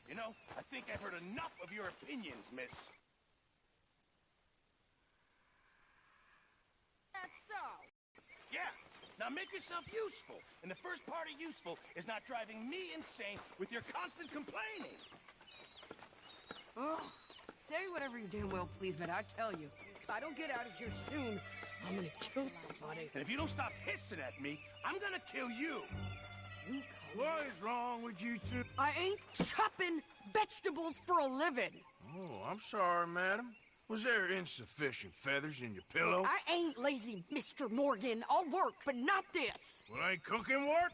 You know, I think I've heard enough of your opinions, miss. That's so. Yeah, now make yourself useful. And the first part of useful is not driving me insane with your constant complaining. Oh, say whatever you damn well please, but I tell you, if I don't get out of here soon, I'm gonna kill somebody. And if you don't stop hissing at me, I'm gonna kill you. You What is wrong with you two? I ain't chopping vegetables for a living. Oh, I'm sorry, madam. Was there insufficient feathers in your pillow? I ain't lazy, Mr. Morgan. I'll work, but not this. Well, ain't cooking work?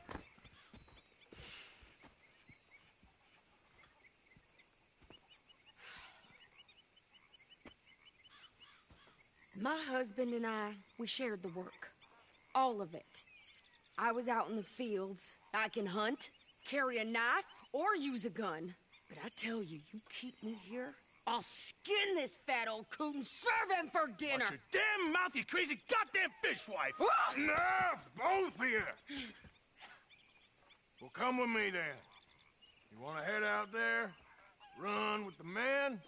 My husband and I, we shared the work. All of it. I was out in the fields. I can hunt, carry a knife, or use a gun. But I tell you, you keep me here, I'll skin this fat old coot and serve him for dinner. Watch your damn mouth, you crazy goddamn fishwife! Enough, both of you! Well, come with me, then. You want to head out there, run with the men?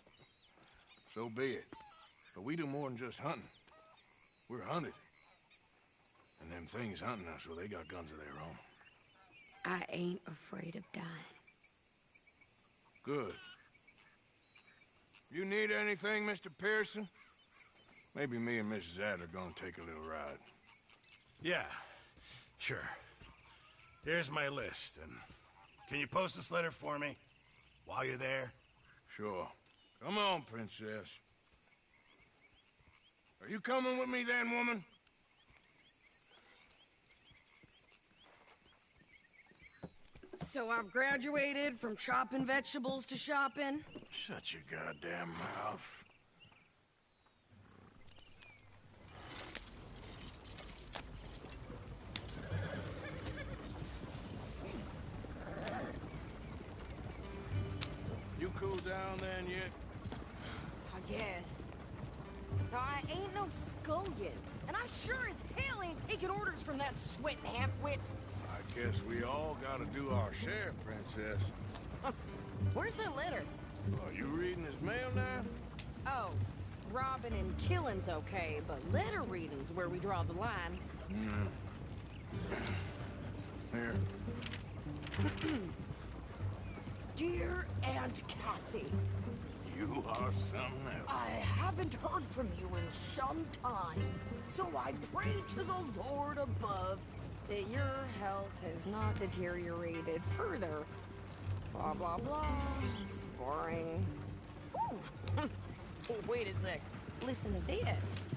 So be it. But we do more than just hunting. We're hunted. And them things hunting us, well, they got guns of their own. I ain't afraid of dying. Good. You need anything, Mr. Pearson? Maybe me and Mrs. Adler gonna take a little ride. Yeah, sure. Here's my list, and can you post this letter for me while you're there? Sure. Come on, princess. Are you coming with me then, woman? So I've graduated from chopping vegetables to shopping? Shut your goddamn mouth. You cool down then yet? I guess. Now, I ain't no scullion, and I sure as hell ain't taking orders from that sweating half-wit. I guess we all gotta do our share, princess. Where's that letter? Are you reading his mail now? Oh, robbing and killing's okay, but letter reading's where we draw the line. Here. Dear Aunt Kathy, You are something else. I haven't heard from you in some time, so I pray to the Lord above that your health has not deteriorated further. Blah, blah, blah. It's boring. Ooh. Oh, wait a sec. Listen to this.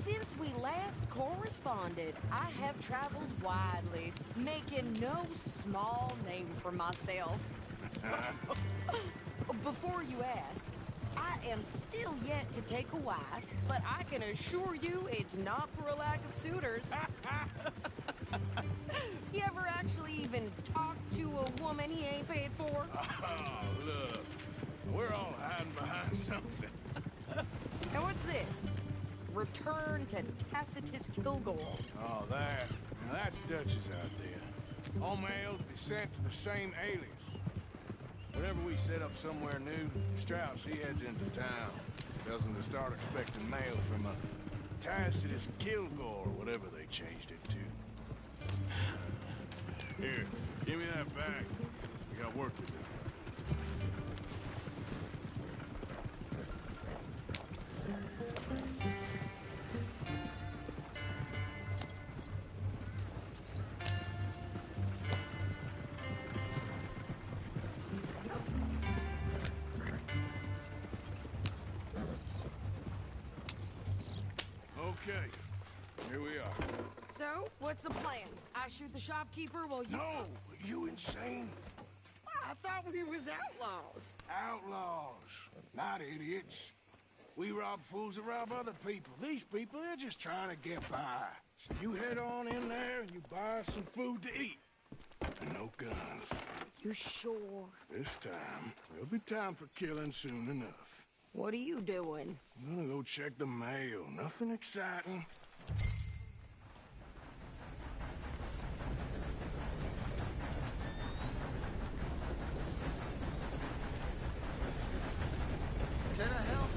Since we last corresponded, I have traveled widely, making no small name for myself. Before you ask, I am still yet to take a wife, but I can assure you it's not for a lack of suitors. You ever actually even talk to a woman he ain't paid for? Oh, look. We're all hiding behind something. And what's this? Return to Tacitus Kilgore. Oh, that. Now, that's Dutch's idea. All mail to be sent to the same alias. Whenever we set up somewhere new, Strauss, he heads into town. Tells them to start expecting mail from a Tacitus Kilgore, or whatever they changed it to. Here, give me that back. We got work to do. Okay, here we are. So, what's the plan? I shoot the shopkeeper while you... No, you insane? I thought we was outlaws. Outlaws, not idiots. We rob fools that rob other people. These people, they're just trying to get by. So you head on in there and you buy some food to eat. And no guns. You're sure? This time, there'll be time for killing soon enough. What are you doing? I'm gonna go check the mail. Nothing exciting. Can I help?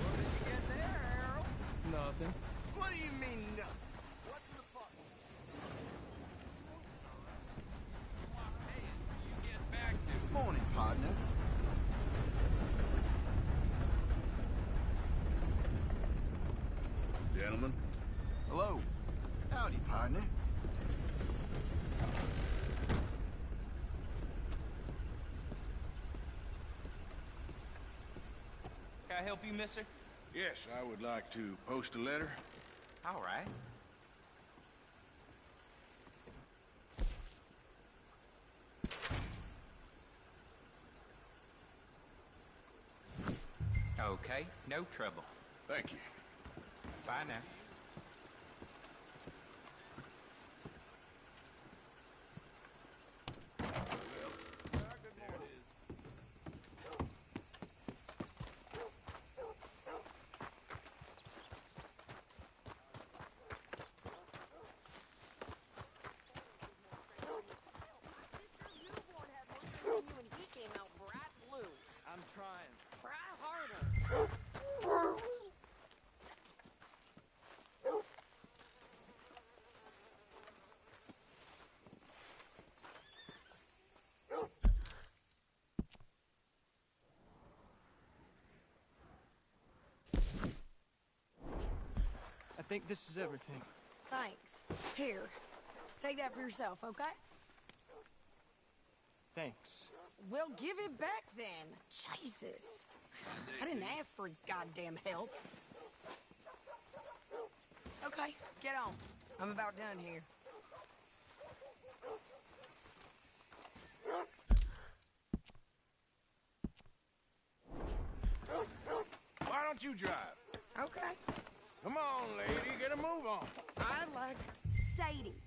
What did you get there, Harold? Nothing. What do you mean, nothing? What's in the pot? Morning, partner. Gentlemen. Hello. Howdy, partner. Can I help you, mister? Yes, I would like to post a letter. All right. Okay, no trouble. Thank you. Bye now. I'm trying. Try harder. I think this is everything. Thanks. Here, take that for yourself, okay? Thanks. Well, give it back then. Jesus. I didn't ask for his goddamn help. Okay, get on. I'm about done here. Why don't you drive? Okay. Come on, lady, get a move on. I like Sadie,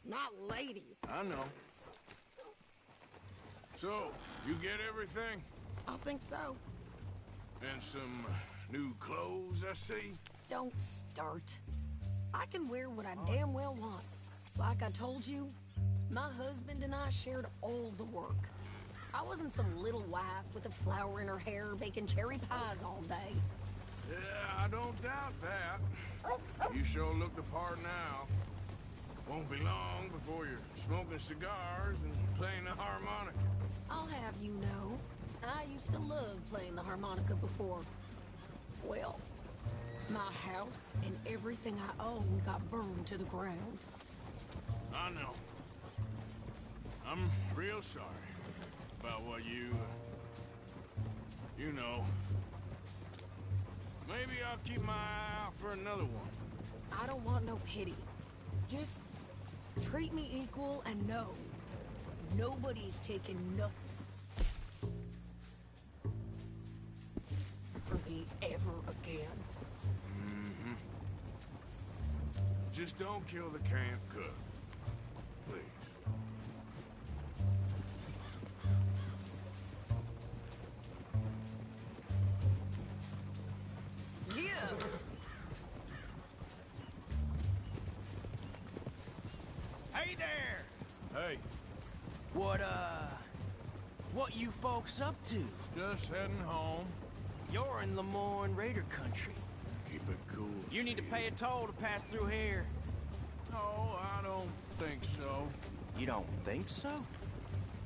not lady. I know. So, you get everything? I think so. And some new clothes, I see? Don't start. I can wear what I damn well want. Like I told you, my husband and I shared all the work. I wasn't some little wife with a flower in her hair baking cherry pies all day. Yeah, I don't doubt that. You sure look the part now. Won't be long before you're smoking cigars and playing the harmonica. I'll have you know, I used to love playing the harmonica before. Well, my house and everything I own got burned to the ground. I know. I'm real sorry about what you know. Maybe I'll keep my eye out for another one. I don't want no pity. Just treat me equal and know nobody's taking nothing from me ever again. Mm-hmm. Just don't kill the camp cook. Please. Yeah. Hey there! Hey, What you folks up to? just heading home. You're in Lemoyne Raider country. Keep it cool. You need to Steve. pay a toll to pass through here. No, I don't think so. You don't think so?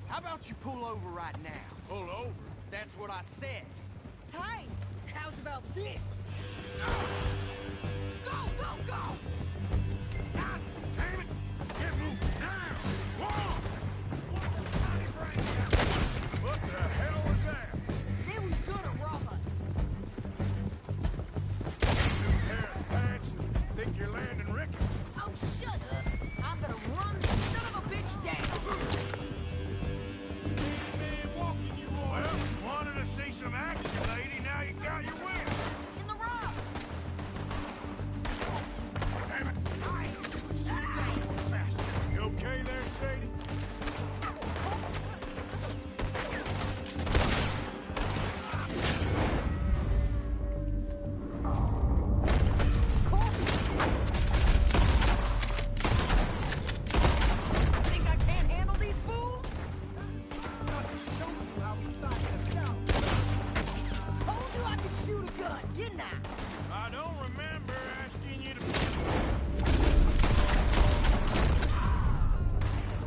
How about you pull over right now? Pull over. That's what I said. Hey, how's about this? Go, go, go! God damn it! Get moving now! Whoa! What the hell was that? They was gonna rob us. New pair of pants and think you're landing Ricketts. Oh, shut up. I'm gonna run this son of a bitch down. Man, walking you are. Well, wanted to see some action, lady. Now you got your wish. In the rocks. gun, didn't I? I don't remember asking you to...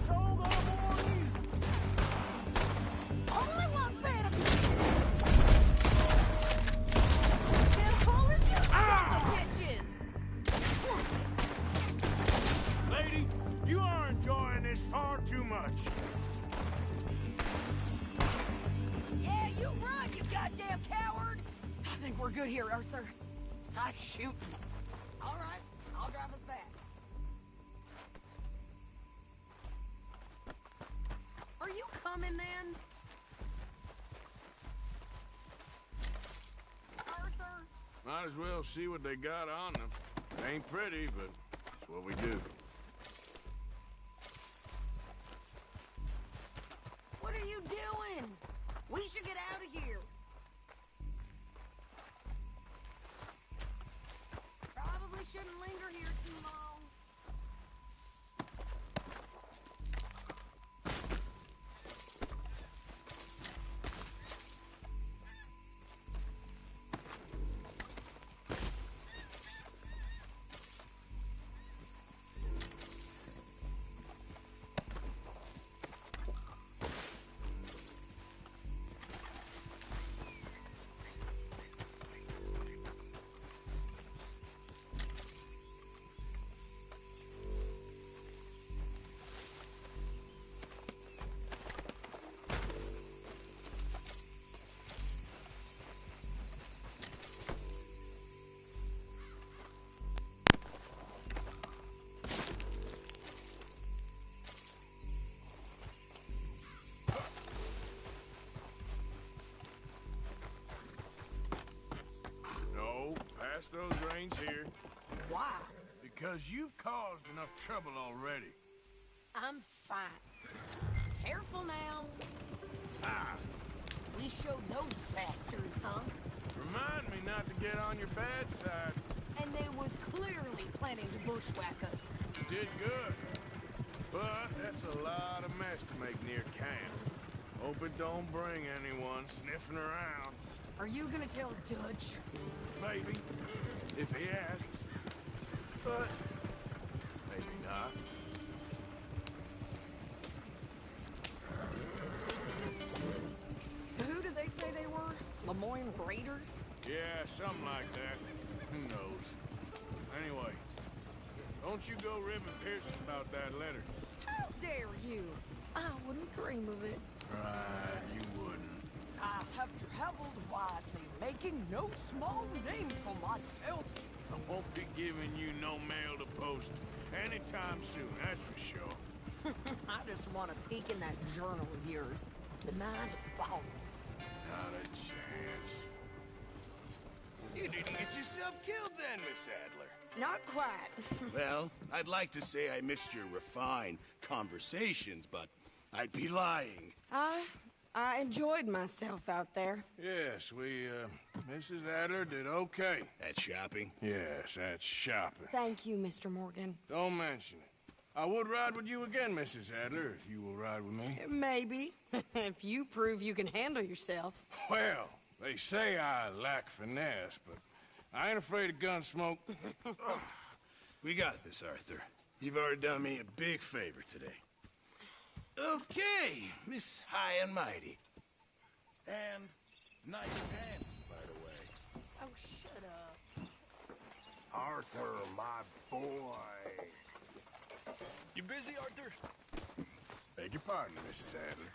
So gonna warn you. Only one's bad. Get all of you sons of bitches! Lady, you are enjoying this far too much. Yeah, you run, you goddamn coward! I think we're good here, Arthur. I shoot. All right, I'll drive us back. Are you coming then? Arthur? Might as well see what they got on them. Ain't pretty, but it's what we do. What are you doing? We should get out of here. Probably shouldn't linger here too long. No, pass those reins here. Why? Because you've caused enough trouble already. I'm fine. Careful now. Ah, We showed those bastards, huh? remind me not to get on your bad side. And they was clearly planning to bushwhack us. You did good. But that's a lot of mess to make near camp. Hope it don't bring anyone sniffing around. Are you gonna tell Dutch? Maybe, if he asks. But maybe not. So who did they say they were? Lemoyne Raiders? Yeah, something like that. Who knows? Anyway, don't you go ribbing Pearson about that letter. How dare you? I wouldn't dream of it. Right, you wouldn't. I have traveled widely, making no small name for myself. I won't be giving you no mail to post anytime soon, that's for sure. I just want to peek in that journal of yours. The mind balls. Not a chance. You didn't get yourself killed then, Miss Adler. Not quite. Well, I'd like to say I missed your refined conversations, but I'd be lying. I enjoyed myself out there. Yes, Mrs. Adler did okay. At shopping? Yes, that's shopping. Thank you, Mr. Morgan. Don't mention it. I would ride with you again, Mrs. Adler, if you will ride with me. Maybe. If you prove you can handle yourself. Well, they say I lack finesse, but I ain't afraid of gun smoke. We got this, Arthur. You've already done me a big favor today. Okay, Miss High and Mighty. And nice pants, by the way. Oh, shut up. Arthur, my boy. You busy, Arthur? Beg your pardon, Mrs. Adler.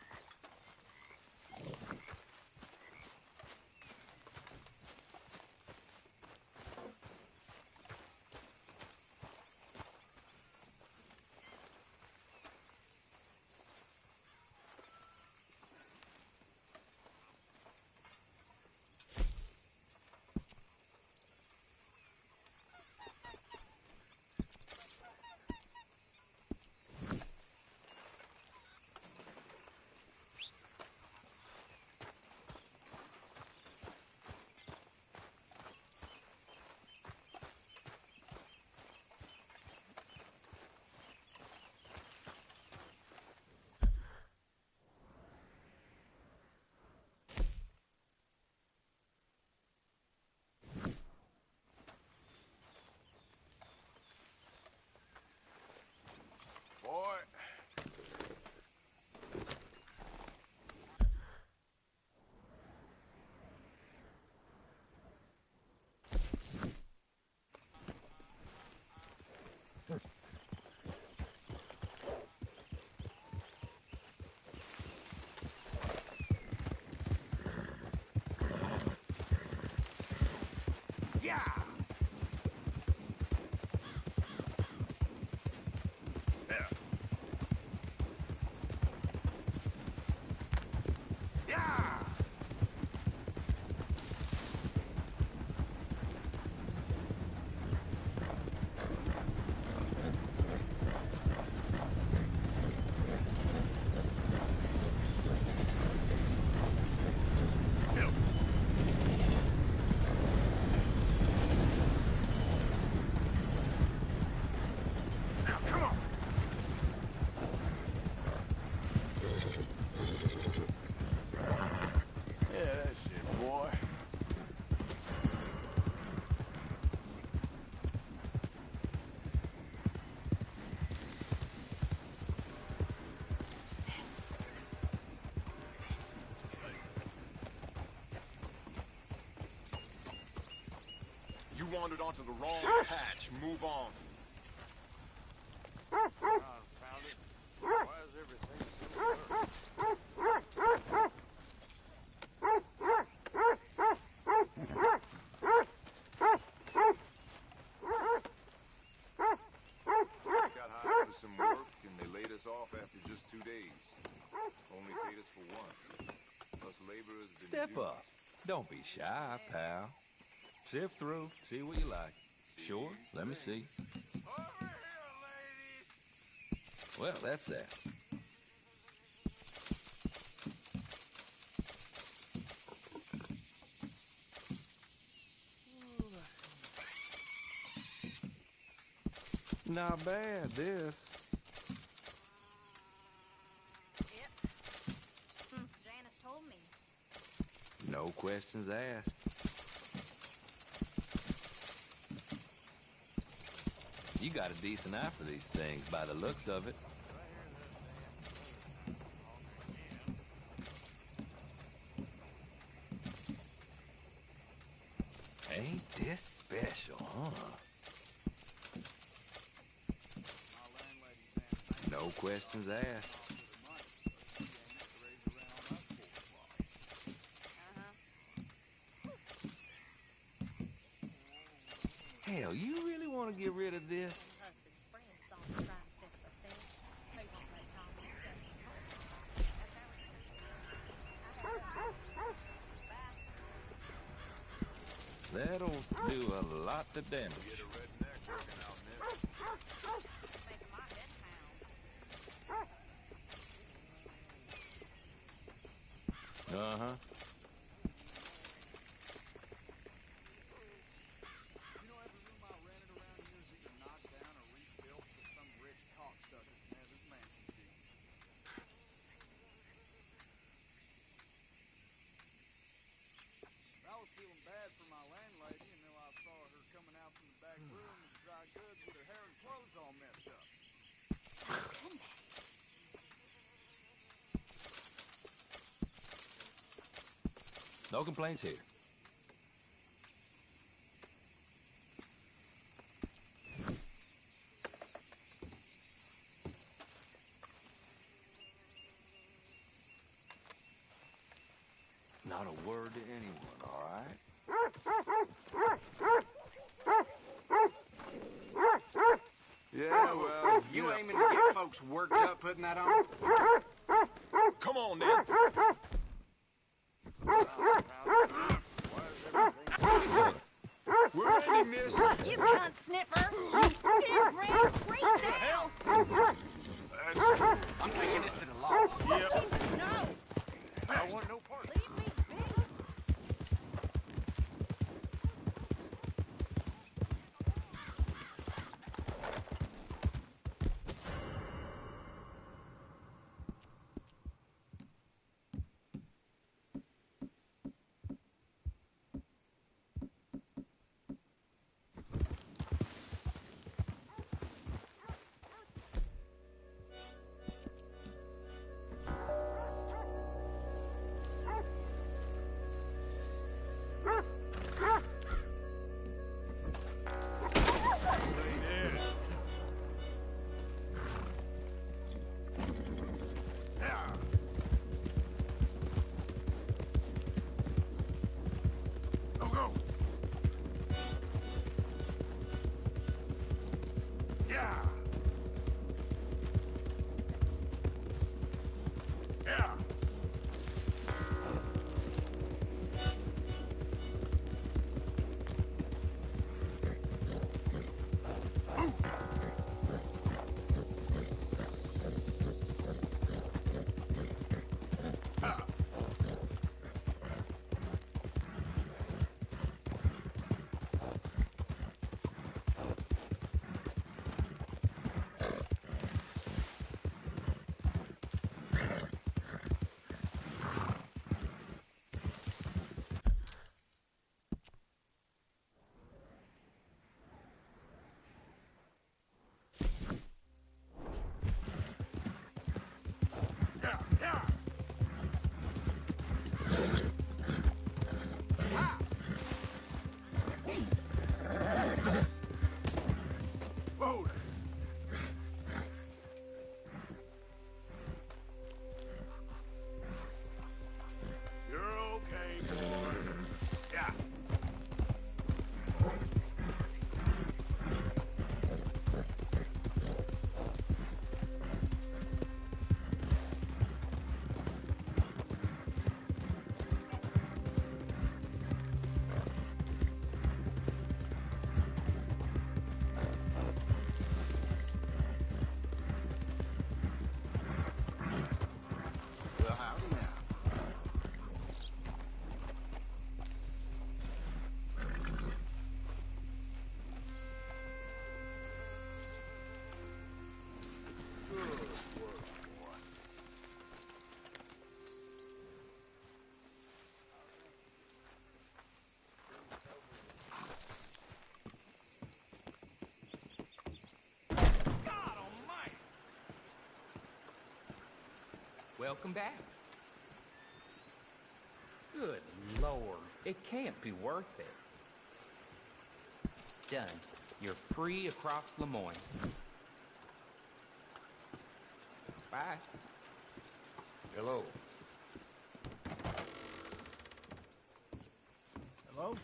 wandered onto the wrong patch. Move on. Found it. Why is everything so Got hired for some work, and they laid us off after just 2 days. Only paid us for one. Us laborers been Step duped. up. Don't be shy, pal. Sift through, see what you like. Sure, let me see. Over here, ladies! Well, that's that. Not bad, this. Yep. Janice told me. No questions asked. You got a decent eye for these things by the looks of it. Ain't this special, huh? No questions asked. Hell, you really want to get rid of this? That'll do a lot of damage. Get a redneck working out in this. Uh-huh. You know, every room I rented around here is either knocked down or rebuilt for some rich cocksucker can have his mansion key. I was feeling bad for my landlady until I saw her coming out from the back room with dry goods with her hair and clothes all messed up. No complaints here. Not a word to anyone, all right? Yeah, well, you aiming to get folks worked up putting that on? Come on, then. We're ending this. You cunt sniffer! You ran straight down! I'm taking this to the law. Jesus, no! I want no part. Leave me be! Welcome back. Good Lord, it can't be worth it. Done. You're free across Lemoyne. Bye. Hello. Hello?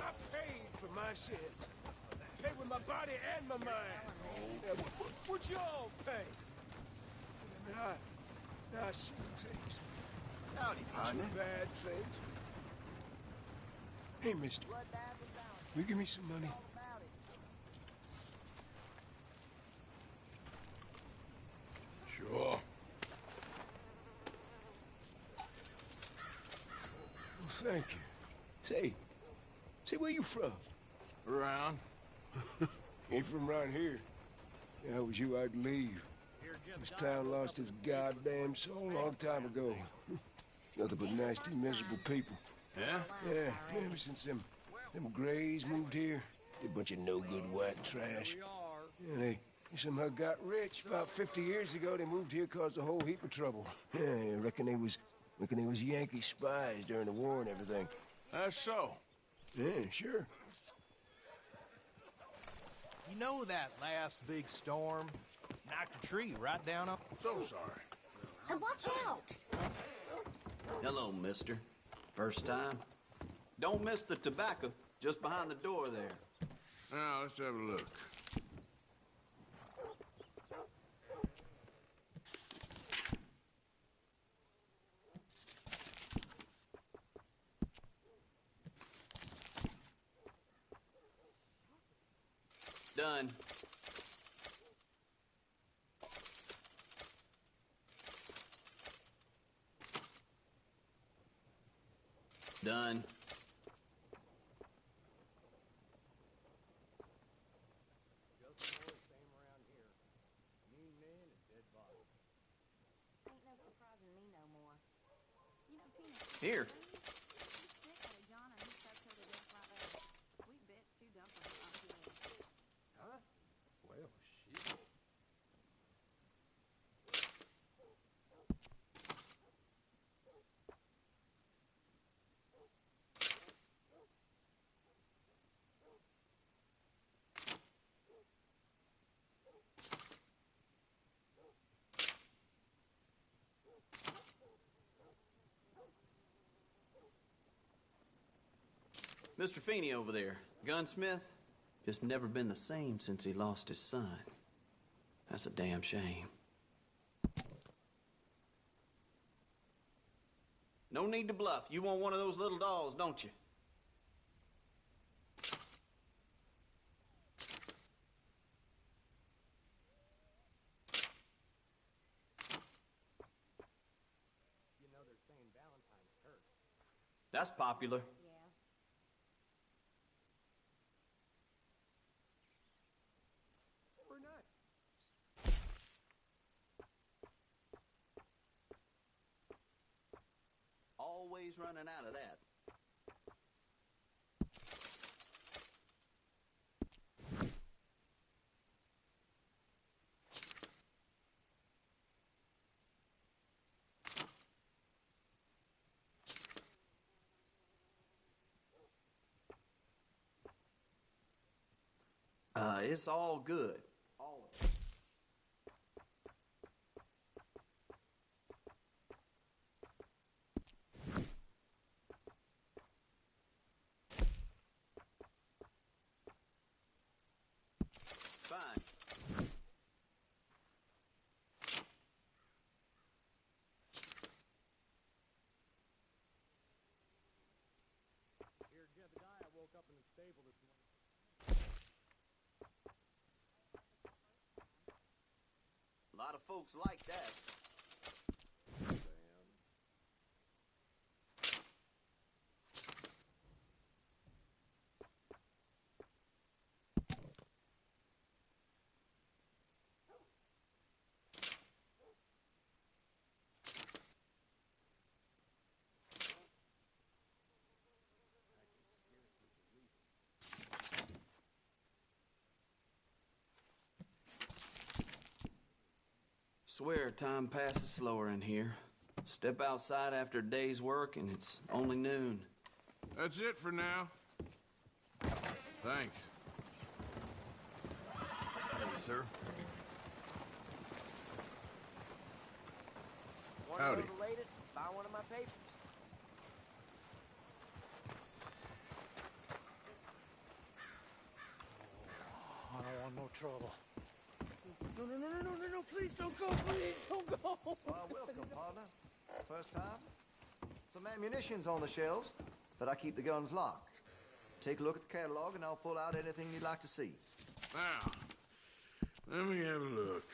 I paid for my shit. Paid with my body and my mind. Yeah, what you all pay? Nah, shoot things. Howdy, partner. Some bad things. Hey, mister. Will you give me some money? Sure. Well, thank you. Say, where you from? Around. Ain't from around here. If I was you, I'd leave. This town lost its goddamn soul a long time ago. Nothing but nasty, miserable people. Yeah? Yeah, ever since them Grays moved here, they a bunch of no-good white trash. Yeah, they somehow got rich. About 50 years ago, they moved here, caused a whole heap of trouble. Yeah, I reckon they was Yankee spies during the war and everything. That's so. Yeah, sure. You know that last big storm knocked a tree right down on... So sorry. And watch out! Hello, mister. First time? Don't miss the tobacco, just behind the door there. Now, let's have a look. Done. Done. Here. Mr. Feeney over there, gunsmith, just never been the same since he lost his son. That's a damn shame. No need to bluff. You want one of those little dolls, don't you? You know they're saying Valentine's cursed. That's popular. Always running out of that. It's all good. All of it. Fine. A lot of folks like that. Swear time passes slower in here. Step outside after a day's work and it's only noon. That's it for now. Thanks. Hey, sir. Want to Howdy. know the latest? Buy one of my papers. I don't want no trouble. No, please don't go, please don't go. Welcome, partner. First time? Some ammunition's on the shelves, but I keep the guns locked. Take a look at the catalog and I'll pull out anything you'd like to see. Now, let me have a look.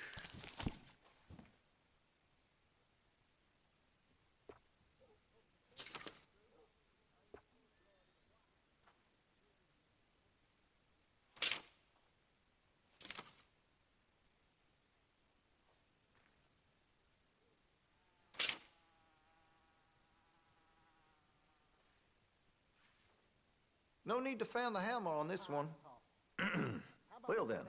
No need to fan the hammer on this one. Well then.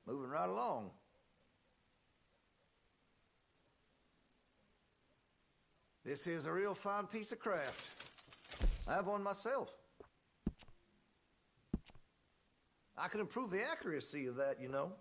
Moving right along. This is a real fine piece of craft. I have one myself. I can improve the accuracy of that, you know.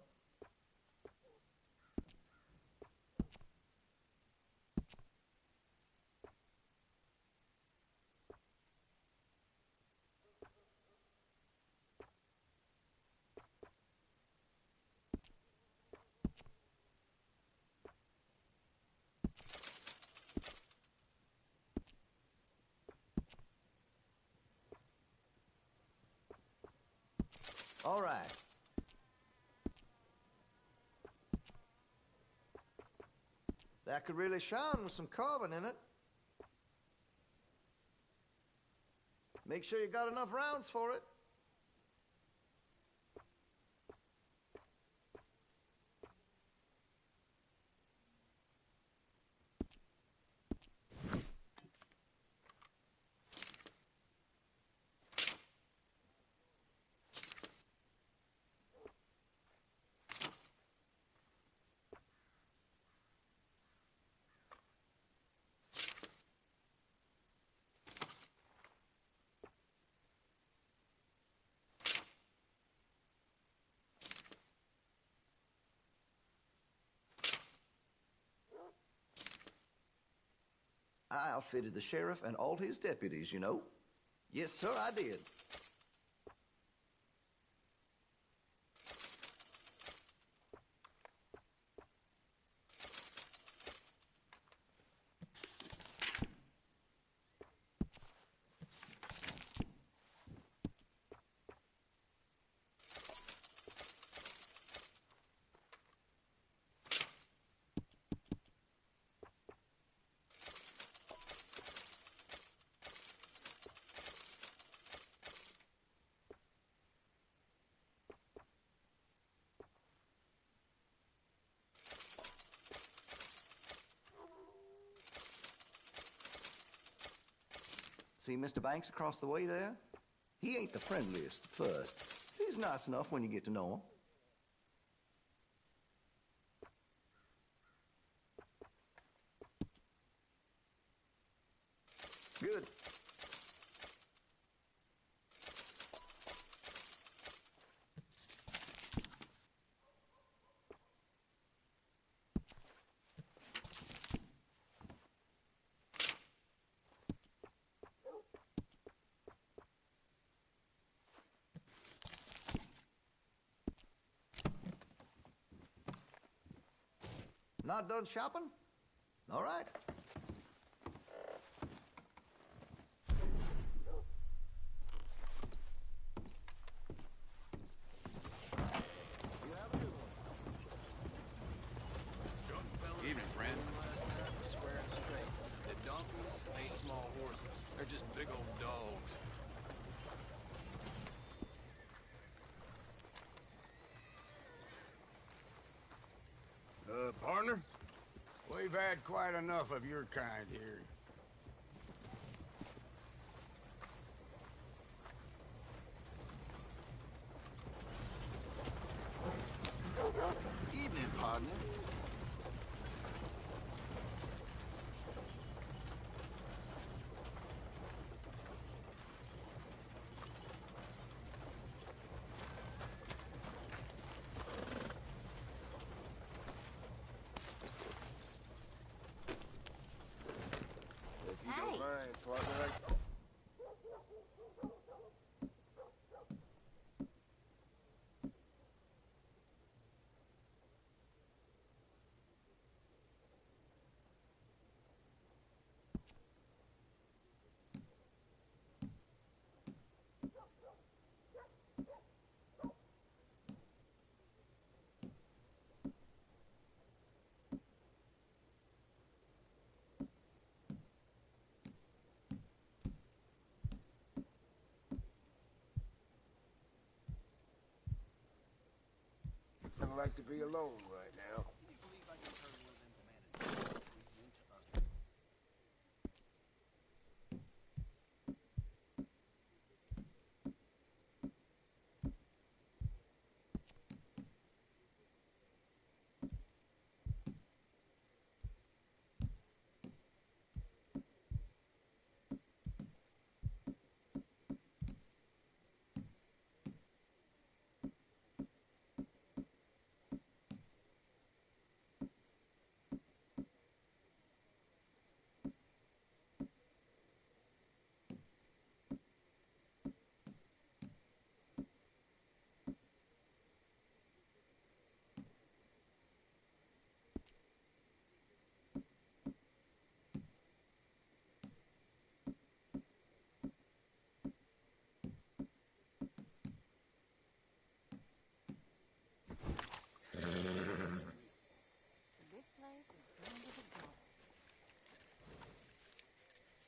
All right. That could really shine with some carbon in it. Make sure you got enough rounds for it. I outfitted the sheriff and all his deputies, you know. Yes, sir, I did. See Mr. Banks across the way there? He ain't the friendliest at first. He's nice enough when you get to know him. Good. Not done shopping? All right. partner. We've had quite enough of your kind here. Evening, partner. If you don't mind, partner. I'd like to be alone right now.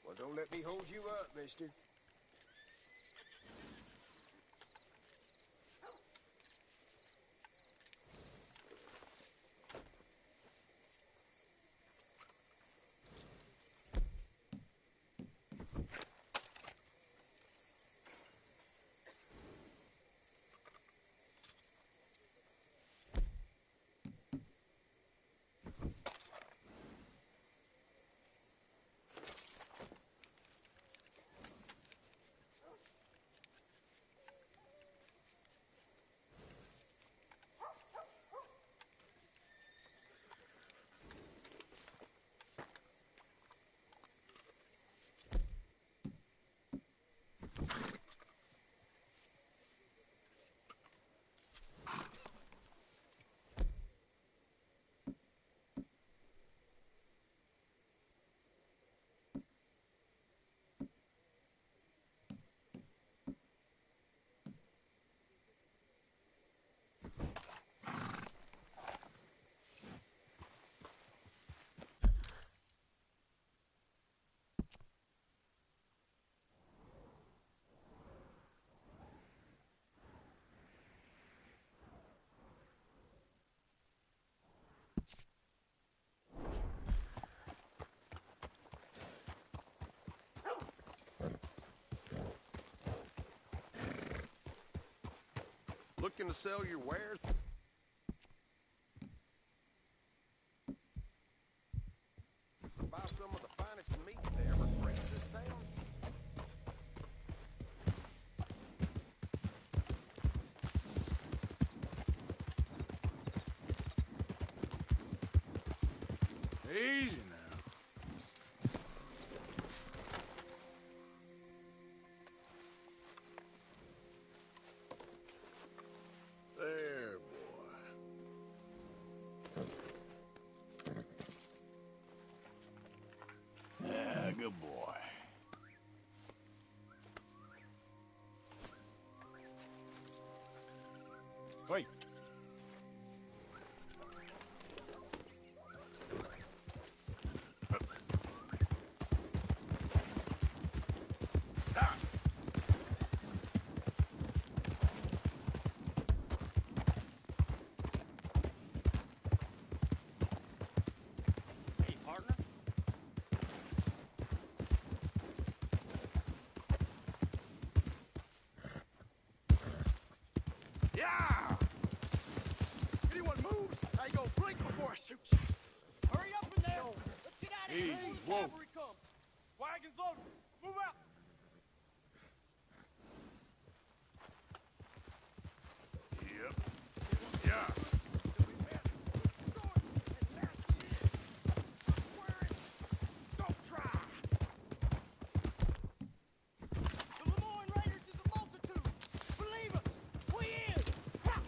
Well, don't let me hold you up, mister. Looking to sell your wares? Buy some of the finest meat to ever grace this town? Easy now. There, boy. Yeah, good boy. Wait. Easy, whoa. Cavalry comes. Wagons loaded. Move out. Yep. Yeah. Don't try. The Lemoyne Raiders is a multitude. Believe us, we is. Ha!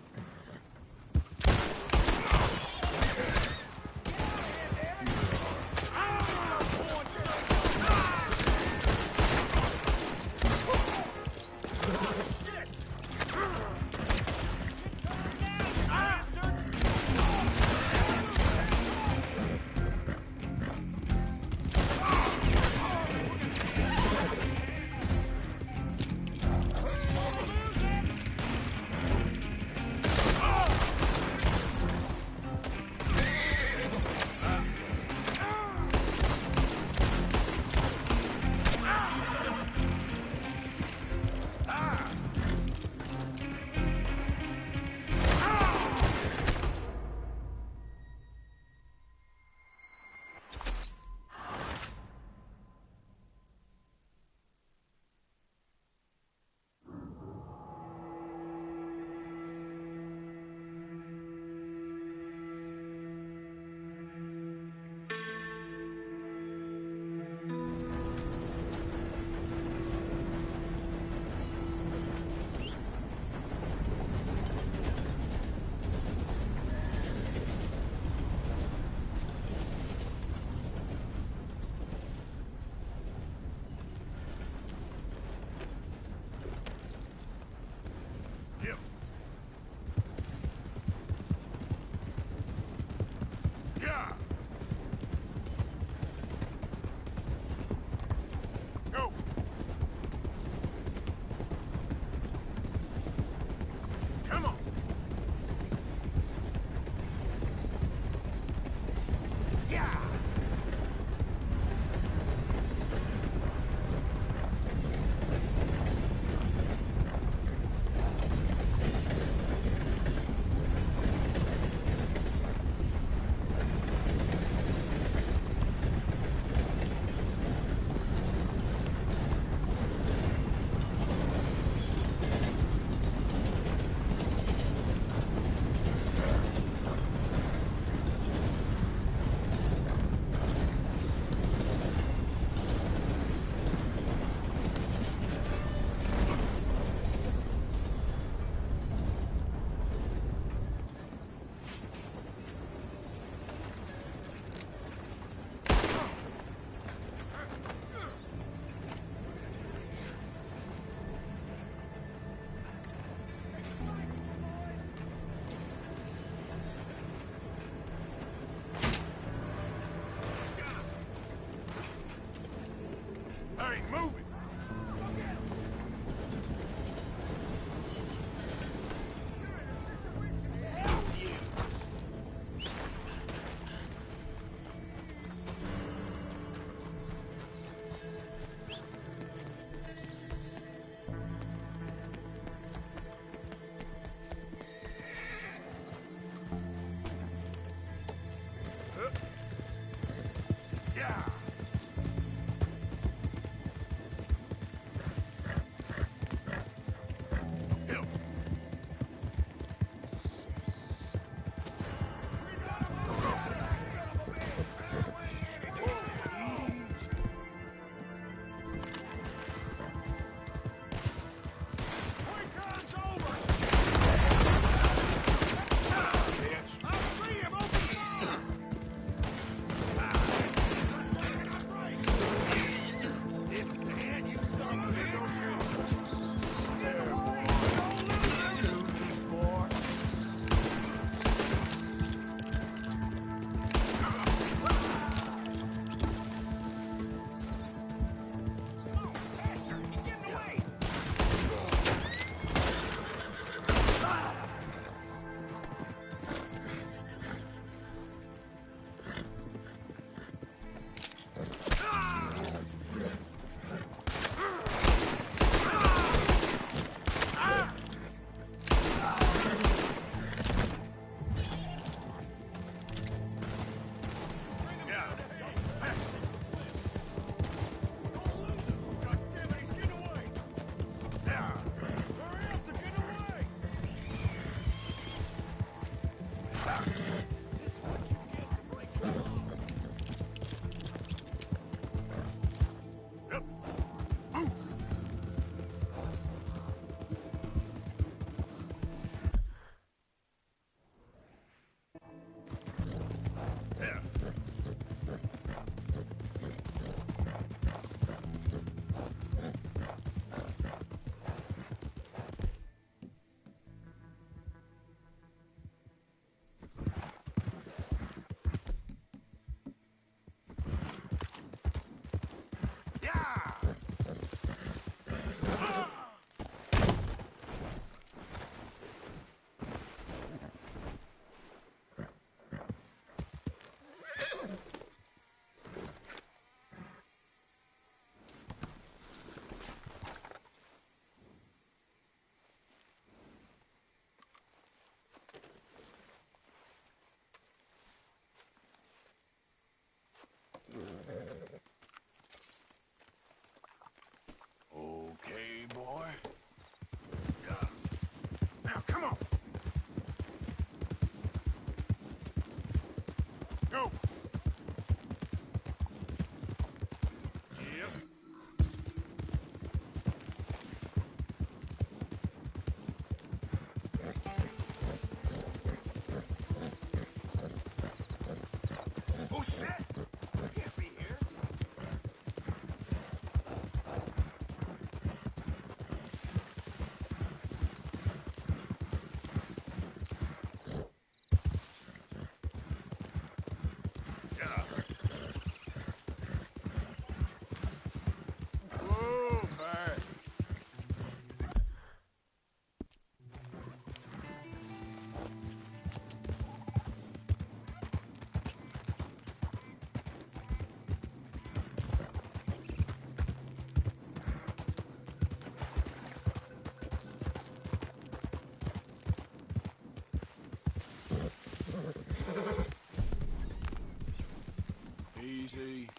Easy.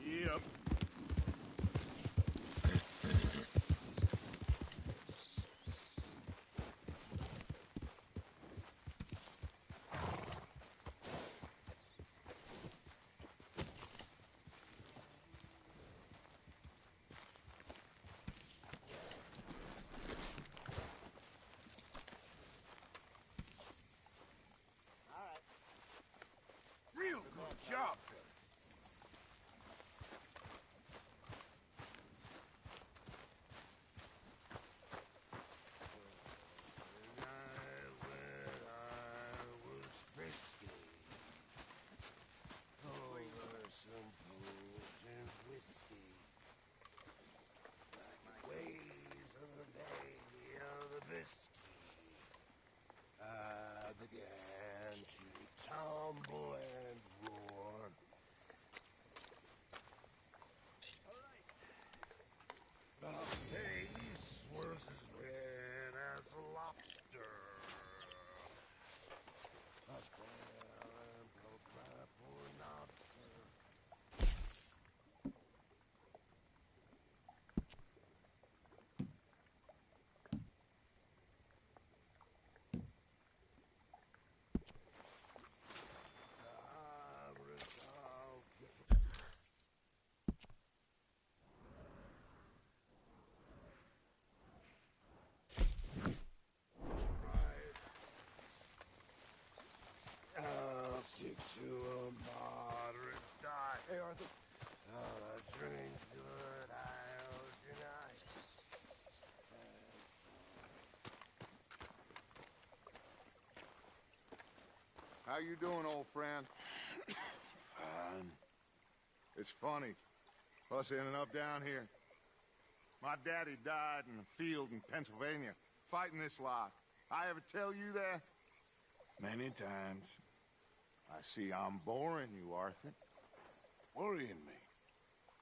Yep. Real good job, Phil. I was risky. Over some booze and whiskey. Like the waves of the Lady of the Biscuit. I began to tumble and roar. The face was as red as a lobster. I fell and broke my poor knocker. I'll stick to a moderate diet. Hey, Arthur. I'll drink good, I'll deny. How you doing, old friend? Fine. It's funny, us ending up down here. My daddy died in a field in Pennsylvania, fighting this lot. I ever tell you that? Many times. I see I'm boring you, Arthur. Worrying me.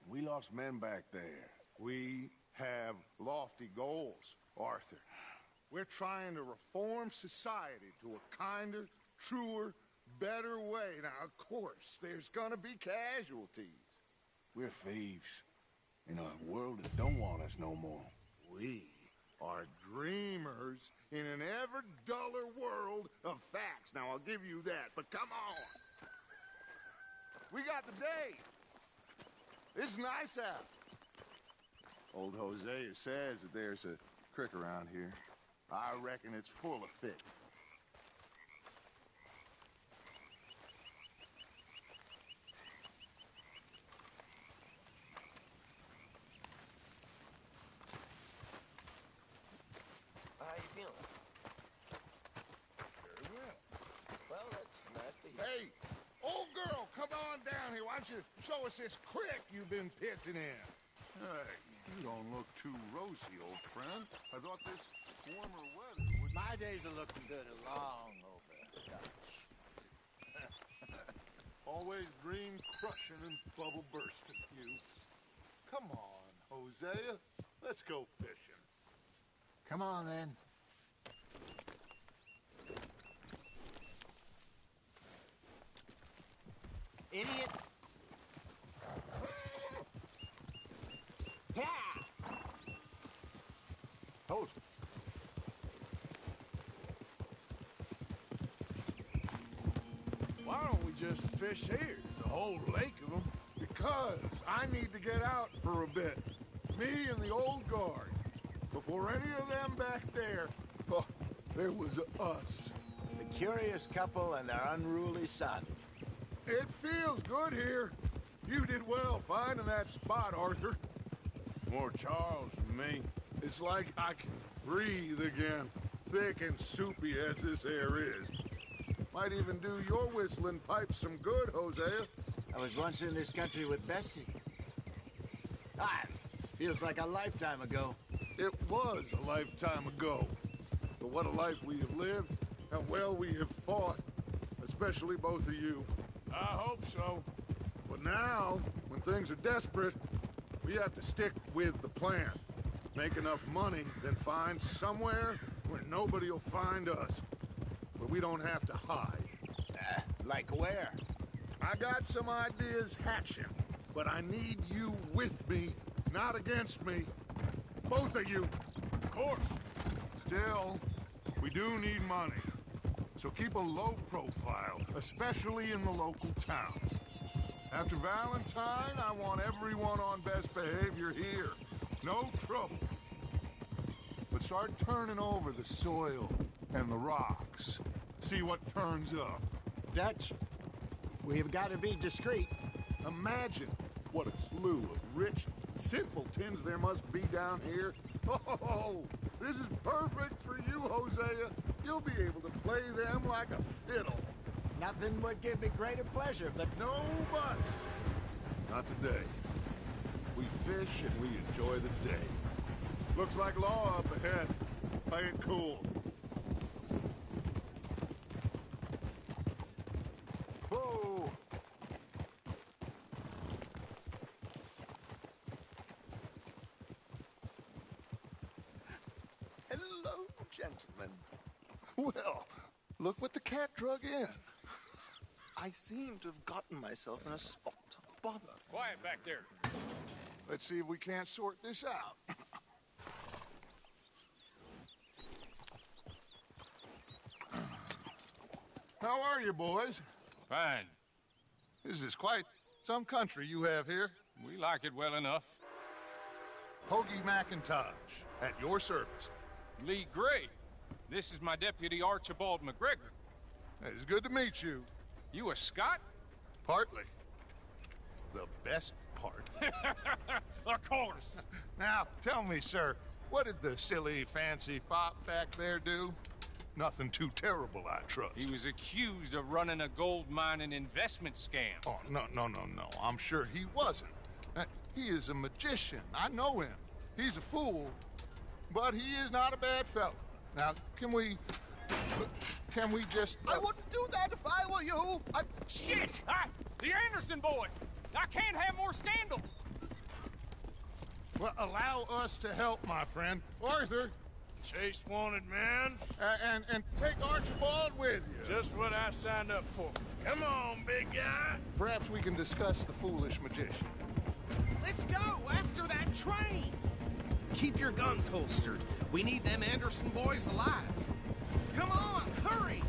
We lost men back there. We have lofty goals, Arthur. We're trying to reform society to a kinder, truer, better way. Now, of course, there's gonna be casualties. We're thieves in a world that don't want us no more. We are dreamers in an ever duller world of facts. Now, I'll give you that, but come on. We got the day. It's nice out. Old Hosea says that there's a creek around here. I reckon it's full of fish. How you feeling? Very well. Well, that's nice to hear. Hey, old girl, come on down here. Why don't you show us this creek you've been pissing in? Hey, you don't look too rosy, old friend. I thought this warmer weather would... My days are looking good along over Dutch. Always dream crushing and bubble bursting, you. Come on, Hosea. Let's go fishing. Come on, then. Idiot! Yeah! Hold. Why don't we just fish here? There's a whole lake of them. Because I need to get out for a bit. Me and the old guard. Before any of them back there, oh, there was us. The curious couple and their unruly son. It feels good here. You did well finding that spot, Arthur. More Charles than me. It's like I can breathe again, thick and soupy as this air is. Might even do your whistling pipes some good, Hosea. I was once in this country with Bessie. Ah, feels like a lifetime ago. It was a lifetime ago. But what a life we have lived, and well we have fought. Especially both of you. I hope so. But now, when things are desperate, we have to stick with the plan. Make enough money, then find somewhere where nobody will find us. Where we don't have to hide. Like where? I got some ideas hatching, but I need you with me, not against me. Both of you. Of course. Still, we do need money. So keep a low profile, especially in the local town. After Valentine, I want everyone on best behavior here. No trouble. But start turning over the soil and the rocks. See what turns up. Dutch, we've got to be discreet. Imagine what a slew of rich simpletons there must be down here. Oh, this is perfect for you, Hosea. You'll be able to play them like a fiddle. Nothing would give me greater pleasure, but... No buts. Not today. We fish and we enjoy the day. Looks like law up ahead. Play it cool. Whoa! Hello, gentlemen. Well, look what the cat drug in. I seem to have gotten myself in a spot of bother. Quiet back there. Let's see if we can't sort this out. How are you, boys? Fine. This is quite some country you have here. We like it well enough. Hoagie McIntosh, at your service. Lee Gray. This is my deputy Archibald McGregor. It's good to meet you. You a Scot? Partly. The best part. Of course. Now, tell me, sir, what did the silly, fancy fop back there do? Nothing too terrible, I trust. He was accused of running a gold mining investment scam. Oh, no. I'm sure he wasn't. He is a magician. I know him. He's a fool, but he is not a bad fellow. Now, can we just... I wouldn't do that if I were you. Shit! The Anderson boys! I can't have more scandal! Well, allow us to help, my friend. Arthur! Chase wanted man. And take Archibald with you. Just what I signed up for. Come on, big guy. Perhaps we can discuss the foolish magician. Let's go after that train. Keep your guns holstered. We need them Anderson boys alive. Come on, hurry.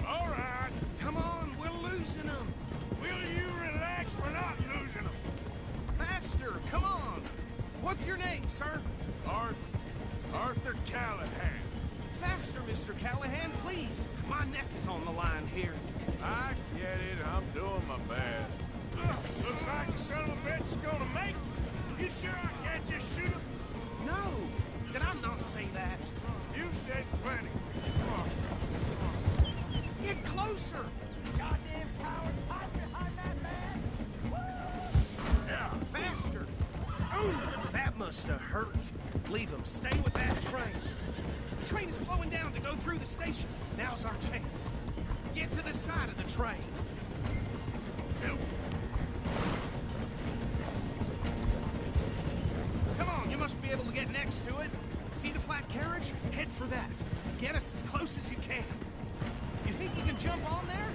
All right. Come on, we're losing them. Will you relax? We're not losing them. Faster, come on. What's your name, sir? Arthur Callahan. Faster, Mr. Callahan, please. My neck is on the line here. I get it. I'm doing my best. Looks like the son of a bitch is gonna make it. You sure I can't just shoot him? No. Did I not say that? You said plenty. Get closer. Goddamn coward, hide behind that man. Yeah, faster. Ooh, that must have hurt. Leave him. Stay with that train. The train is slowing down to go through the station. Now's our chance. Get to the side of the train. Come on, you must be able to get next to it. See the flat carriage? Head for that. Get us as close as you can. You think you can jump on there?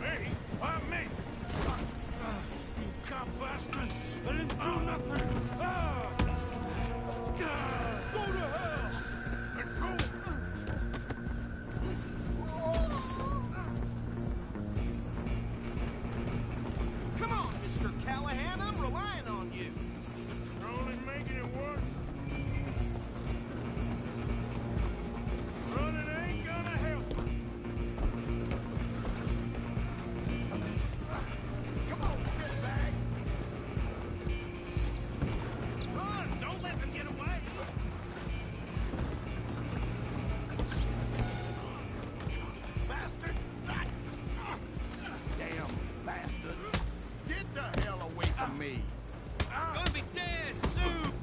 Me? Why me? You cop bastard! I didn't do nothing! Go to hell! And go! Come on, Mr. Callahan, I'm relying on you. You're only making it worse. Running ain't gonna help. Come on, shitbag! Run! Don't let them get away! Bastard! Damn bastard! Get the hell away from me. Gonna be dead soon!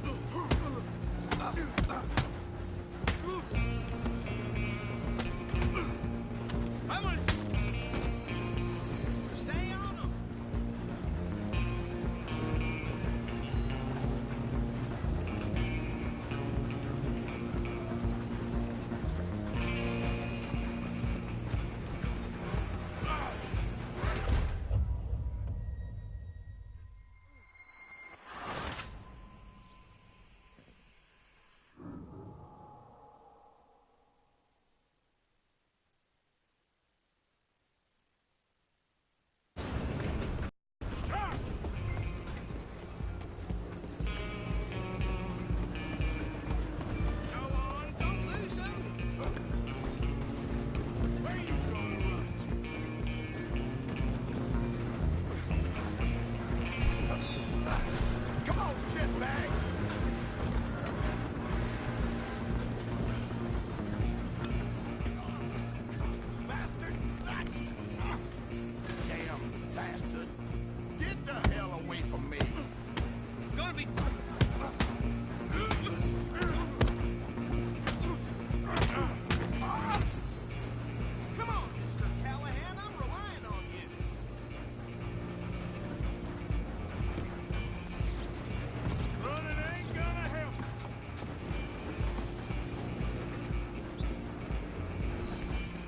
I'm gonna... Stay on them! bastard! Get the hell away from me! Gonna be... Come on, Mr. Callahan, I'm relying on you. Running ain't gonna help.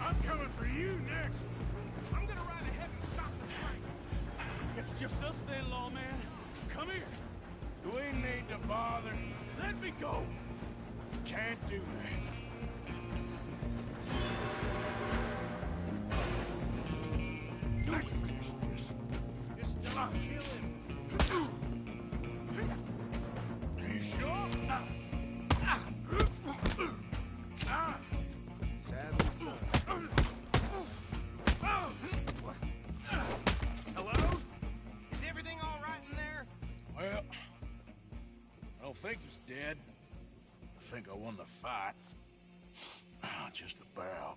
I'm coming for you next. I'm gonna ride ahead and stop the train. It's just us then, lawman. Come here. Do we need to bother? Let me go. Can't do that. Let's finish this. Just don't kill him. You sure? Sadly so. Hello? Is everything all right in there? Well, I don't think he's dead. I think I won the fight. Just about.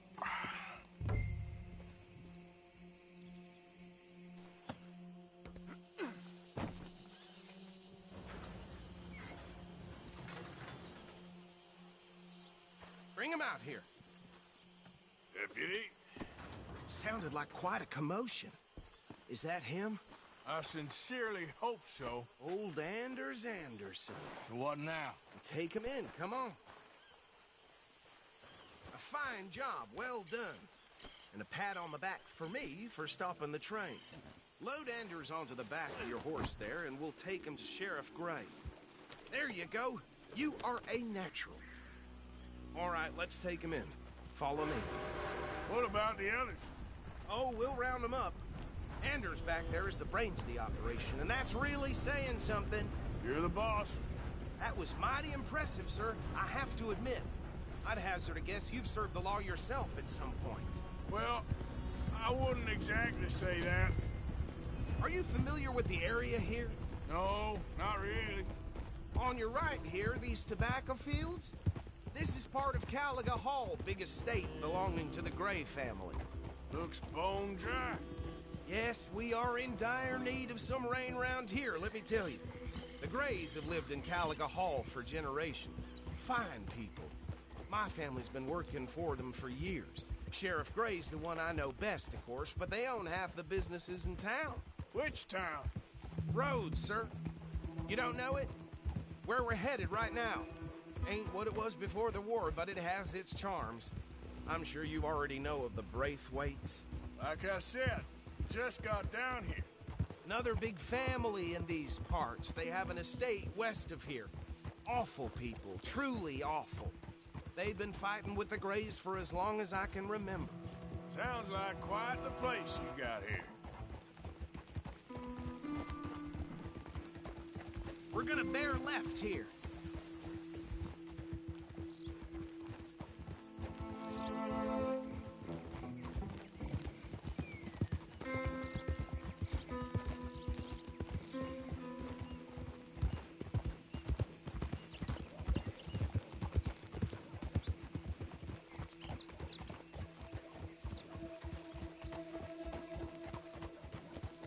Bring him out here. Deputy? Sounded like quite a commotion. Is that him? I sincerely hope so. Old Anders Anderson. So what now? Take him in, come on. A fine job, well done. And a pat on the back for me for stopping the train. Load Anders onto the back of your horse there, and we'll take him to Sheriff Gray. There you go. You are a natural. All right, let's take him in. Follow me. What about the others? Oh, we'll round them up. Anders back there is the brains of the operation, and that's really saying something. You're the boss. That was mighty impressive, sir. I have to admit. I'd hazard a guess you've served the law yourself at some point. Well, I wouldn't exactly say that. Are you familiar with the area here? No, not really. On your right here, these tobacco fields? This is part of Caliga Hall, big estate belonging to the Gray family. Looks bone dry. Yes, we are in dire need of some rain round here, let me tell you. The Grays have lived in Caliga Hall for generations. Fine people. My family's been working for them for years. Sheriff Gray's the one I know best, of course, but they own half the businesses in town. Which town? Rhodes, sir. You don't know it? Where we're headed right now. Ain't what it was before the war, but it has its charms. I'm sure you already know of the Braithwaites. Like I said, just got down here. Another big family in these parts. They have an estate west of here. Awful people, truly awful. They've been fighting with the Grays for as long as I can remember. Sounds like quite the place you got here. We're gonna bear left here.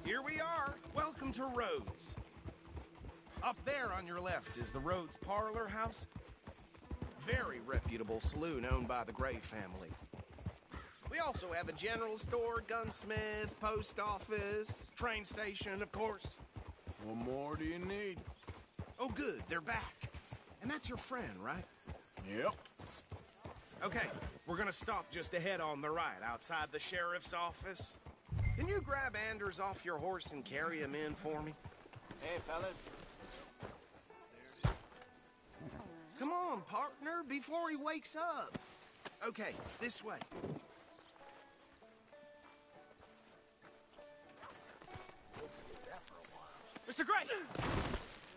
Here we are. Welcome to Rhodes. Up there on your left is the Rhodes Parlor House. Very reputable saloon owned by the Gray family. We also have a general store, gunsmith, post office, train station, of course. What more do you need? Oh, good. They're back. And that's your friend, right? Yep. Okay, we're gonna stop just ahead on the right, outside the sheriff's office. Can you grab Anders off your horse and carry him in for me? Hey, fellas. Come on, partner, before he wakes up. Okay, this way. Mr. Gray!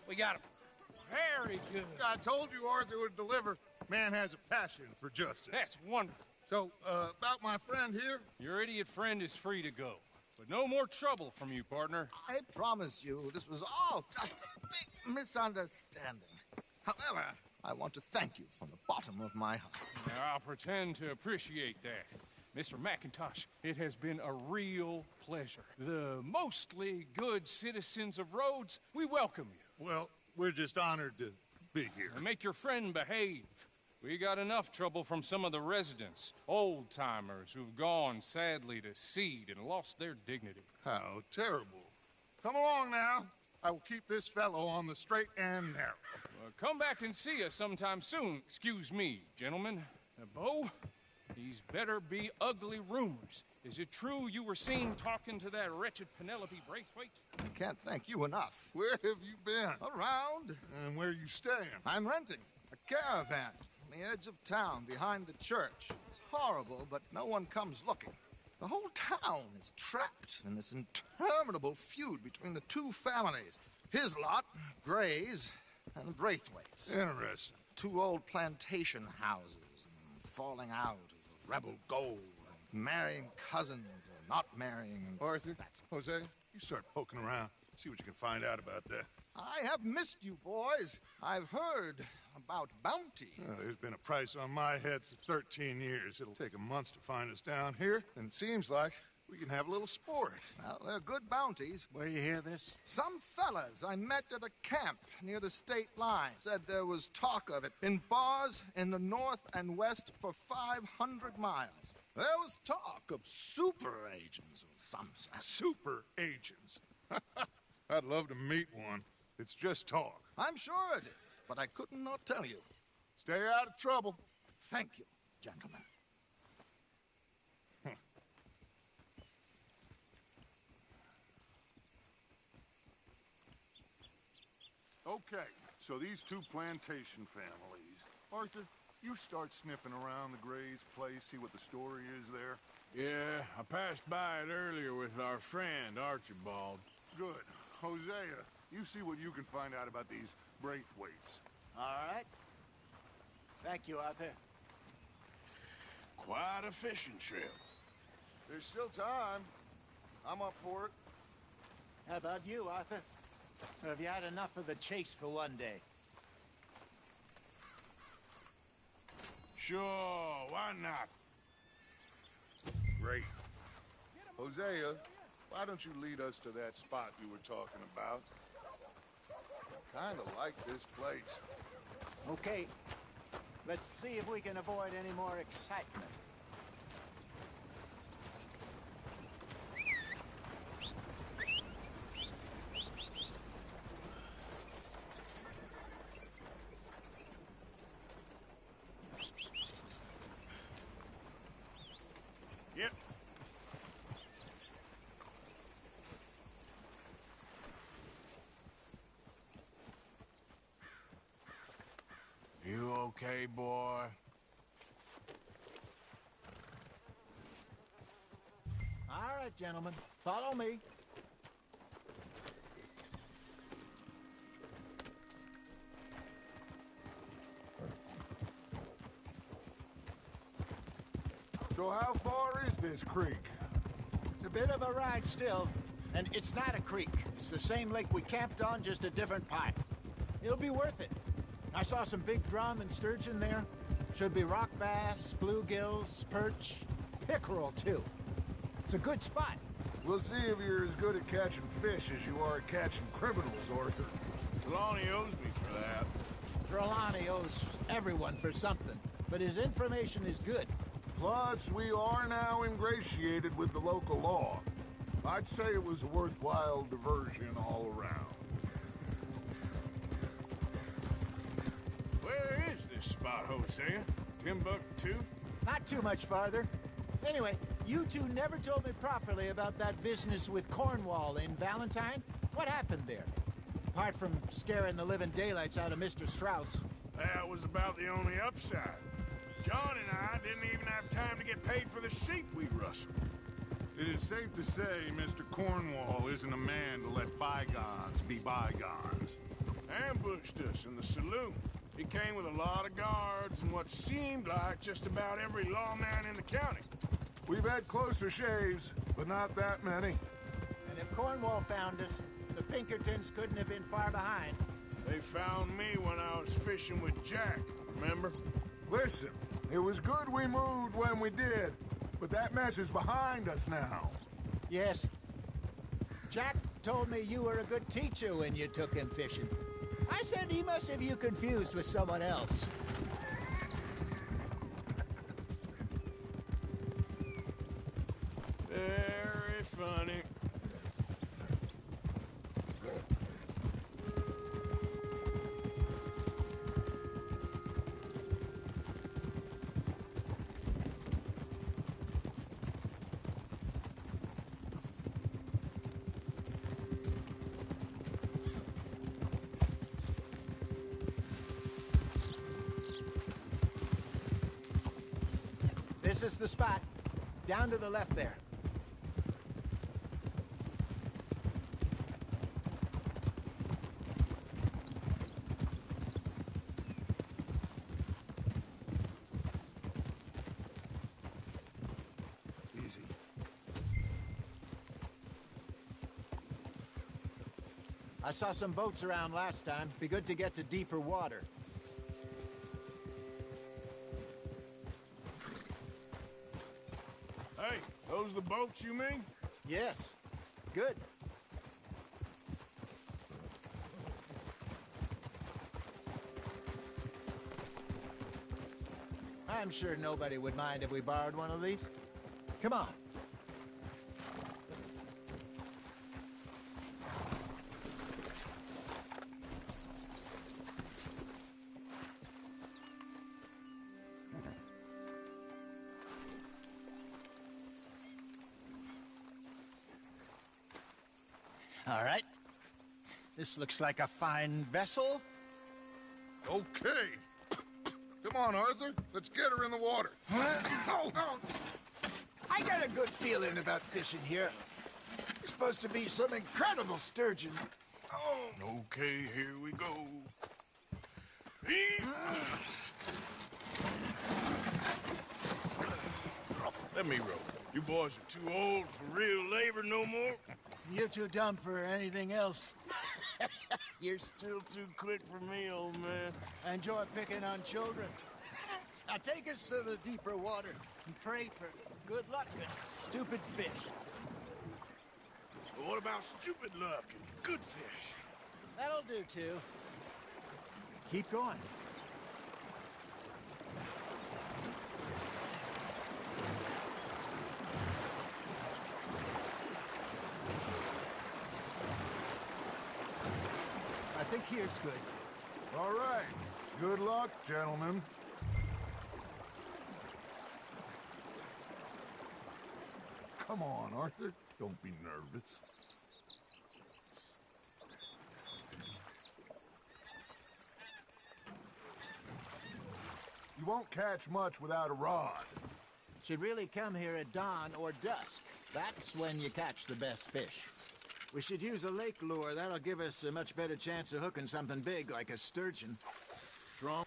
We got him. Very good. I told you Arthur would deliver. Man has a passion for justice. That's wonderful. So, about my friend here? Your idiot friend is free to go. But no more trouble from you, partner. I promise you, this was all just a big misunderstanding. However, I want to thank you from the bottom of my heart. Now, I'll pretend to appreciate that. Mr. McIntosh, it has been a real pleasure. The mostly good citizens of Rhodes, we welcome you. Well, we're just honored to be here. And make your friend behave. We got enough trouble from some of the residents, old-timers who've gone, sadly, to seed and lost their dignity. How terrible. Come along now. I will keep this fellow on the straight and narrow. Come back and see us sometime soon. Excuse me, gentlemen. Bo, these better be ugly rumors. Is it true you were seen talking to that wretched Penelope Braithwaite? I can't thank you enough. Where have you been? Around. And where are you staying? I'm renting a caravan on the edge of town behind the church. It's horrible, but no one comes looking. The whole town is trapped in this interminable feud between the two families. His lot, Gray's, and the Braithwaites. Interesting. Two old plantation houses, and falling out of rebel gold, and marrying cousins or not marrying. And Arthur, Jose, you start poking around. See what you can find out about that. I have missed you, boys. I've heard about bounty. There's been a price on my head for 13 years. It'll take a month to find us down here, and it seems like we can have a little sport. Well, they're good bounties. Where do you hear this? Some fellas I met at a camp near the state line said there was talk of it in bars in the north and west for 500 miles. There was talk of super agents of some sort. Super agents? I'd love to meet one. It's just talk. I'm sure it is, but I couldn't not tell you. Stay out of trouble. Thank you, gentlemen. Okay, so these two plantation families. Arthur, you start sniffing around the Gray's place, see what the story is there. Yeah, I passed by it earlier with our friend, Archibald. Good. Hosea, you see what you can find out about these Braithwaites. All right. Thank you, Arthur. Quite a fishing trip. There's still time. I'm up for it. How about you, Arthur? Or have you had enough of the chase for one day? Sure, why not? Great. Hosea, why don't you lead us to that spot you were talking about? I kind of like this place. Okay. Let's see if we can avoid any more excitement. Yep. You okay, boy? All right, gentlemen. Follow me. So how far is this creek? It's a bit of a ride still, and it's not a creek. It's the same lake we camped on, just a different part. It'll be worth it. I saw some big drum and sturgeon there. Should be rock bass, bluegills, perch, pickerel, too. It's a good spot. We'll see if you're as good at catching fish as you are at catching criminals, Arthur. Trelawney owes me for that. Trelawney owes everyone for something, but his information is good. Plus, we are now ingratiated with the local law. I'd say it was a worthwhile diversion all around. Where is this spot, Hosea? Timbuktu? Not too much farther. Anyway, you two never told me properly about that business with Cornwall in Valentine. What happened there? Apart from scaring the living daylights out of Mr. Strauss. That was about the only upside. John and I didn't even have time to get paid for the sheep we rustled. It is safe to say Mr. Cornwall isn't a man to let bygones be bygones. Ambushed us in the saloon. He came with a lot of guards and what seemed like just about every lawman in the county. We've had closer shaves, but not that many. And if Cornwall found us, the Pinkertons couldn't have been far behind. They found me when I was fishing with Jack, remember? Listen, it was good we moved when we did. But that mess is behind us now. Yes. Jack told me you were a good teacher when you took him fishing. I said he must have you confused with someone else. Very funny. This is the spot. Down to the left there. Easy. I saw some boats around last time. Be good to get to deeper water. Hey, those the boats you mean? Yes. Good. I'm sure nobody would mind if we borrowed one of these. Come on. All right. This looks like a fine vessel. Okay. Come on, Arthur. Let's get her in the water. I got a good feeling about fishing here. It's supposed to be some incredible sturgeon. Okay, here we go. Let me row. You boys are too old for real labor no more. You're too dumb for anything else. You're still too quick for me, old man. I enjoy picking on children. Now take us to the deeper water and pray for good luck and stupid fish. But what about stupid luck and good fish? That'll do, too. Keep going. I think here's good. All right. Good luck, gentlemen. Come on, Arthur. Don't be nervous. You won't catch much without a rod. Should really come here at dawn or dusk. That's when you catch the best fish. We should use a lake lure. That'll give us a much better chance of hooking something big like a sturgeon. Strong.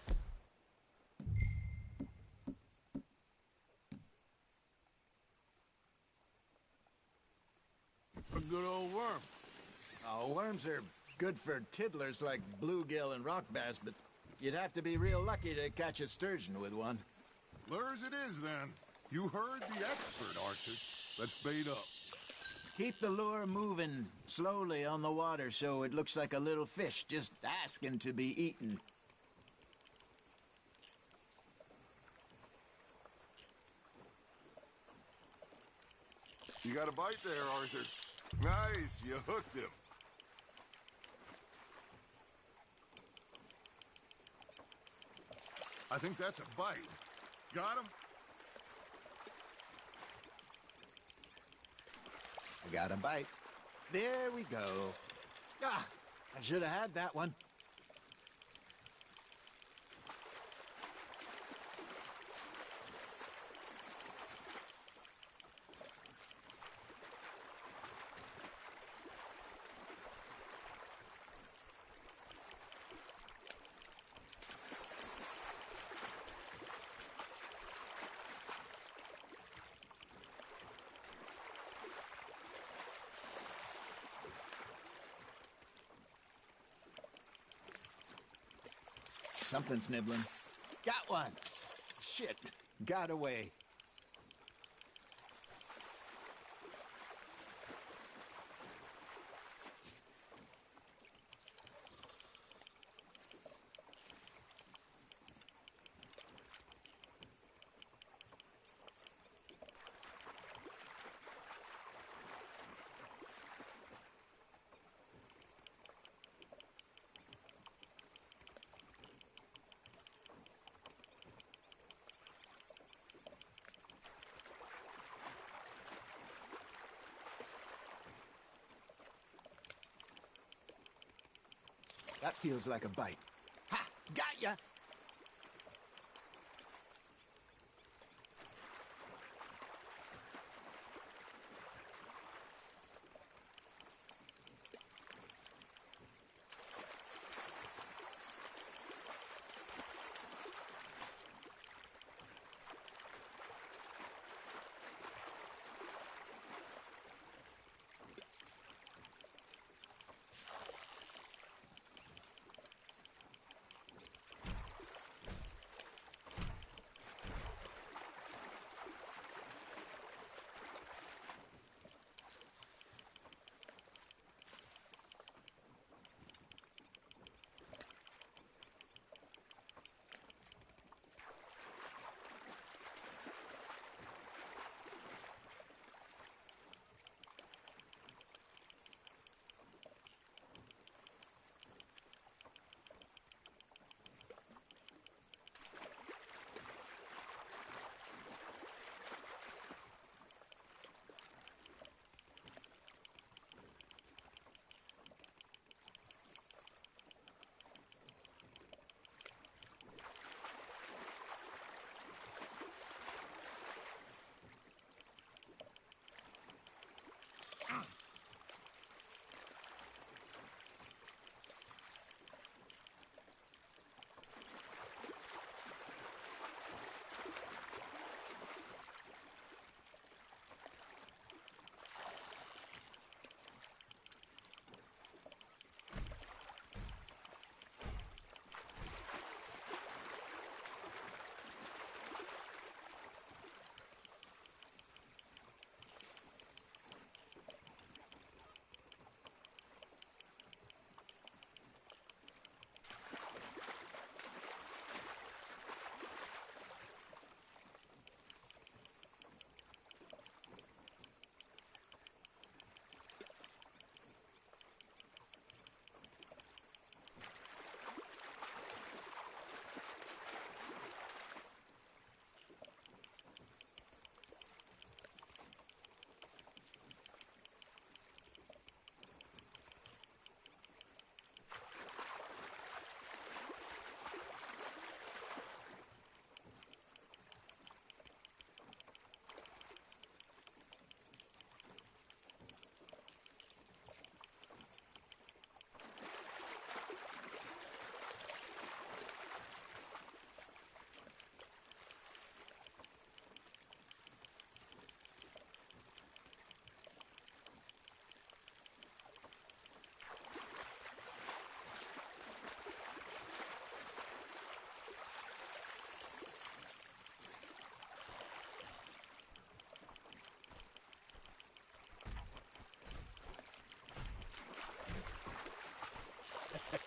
A good old worm. Oh, worms are good for tiddlers like bluegill and rock bass, but you'd have to be real lucky to catch a sturgeon with one. Lures it is, then. You heard the expert, Arthur. Let's bait up. Keep the lure moving slowly on the water so it looks like a little fish just asking to be eaten. You got a bite there, Arthur. Nice, you hooked him. I think that's a bite. Got him? I got a bite. There we go. Ah, I should have had that one. Something's nibbling. Got one. Shit. Got away. That feels like a bite. Ha! Got ya!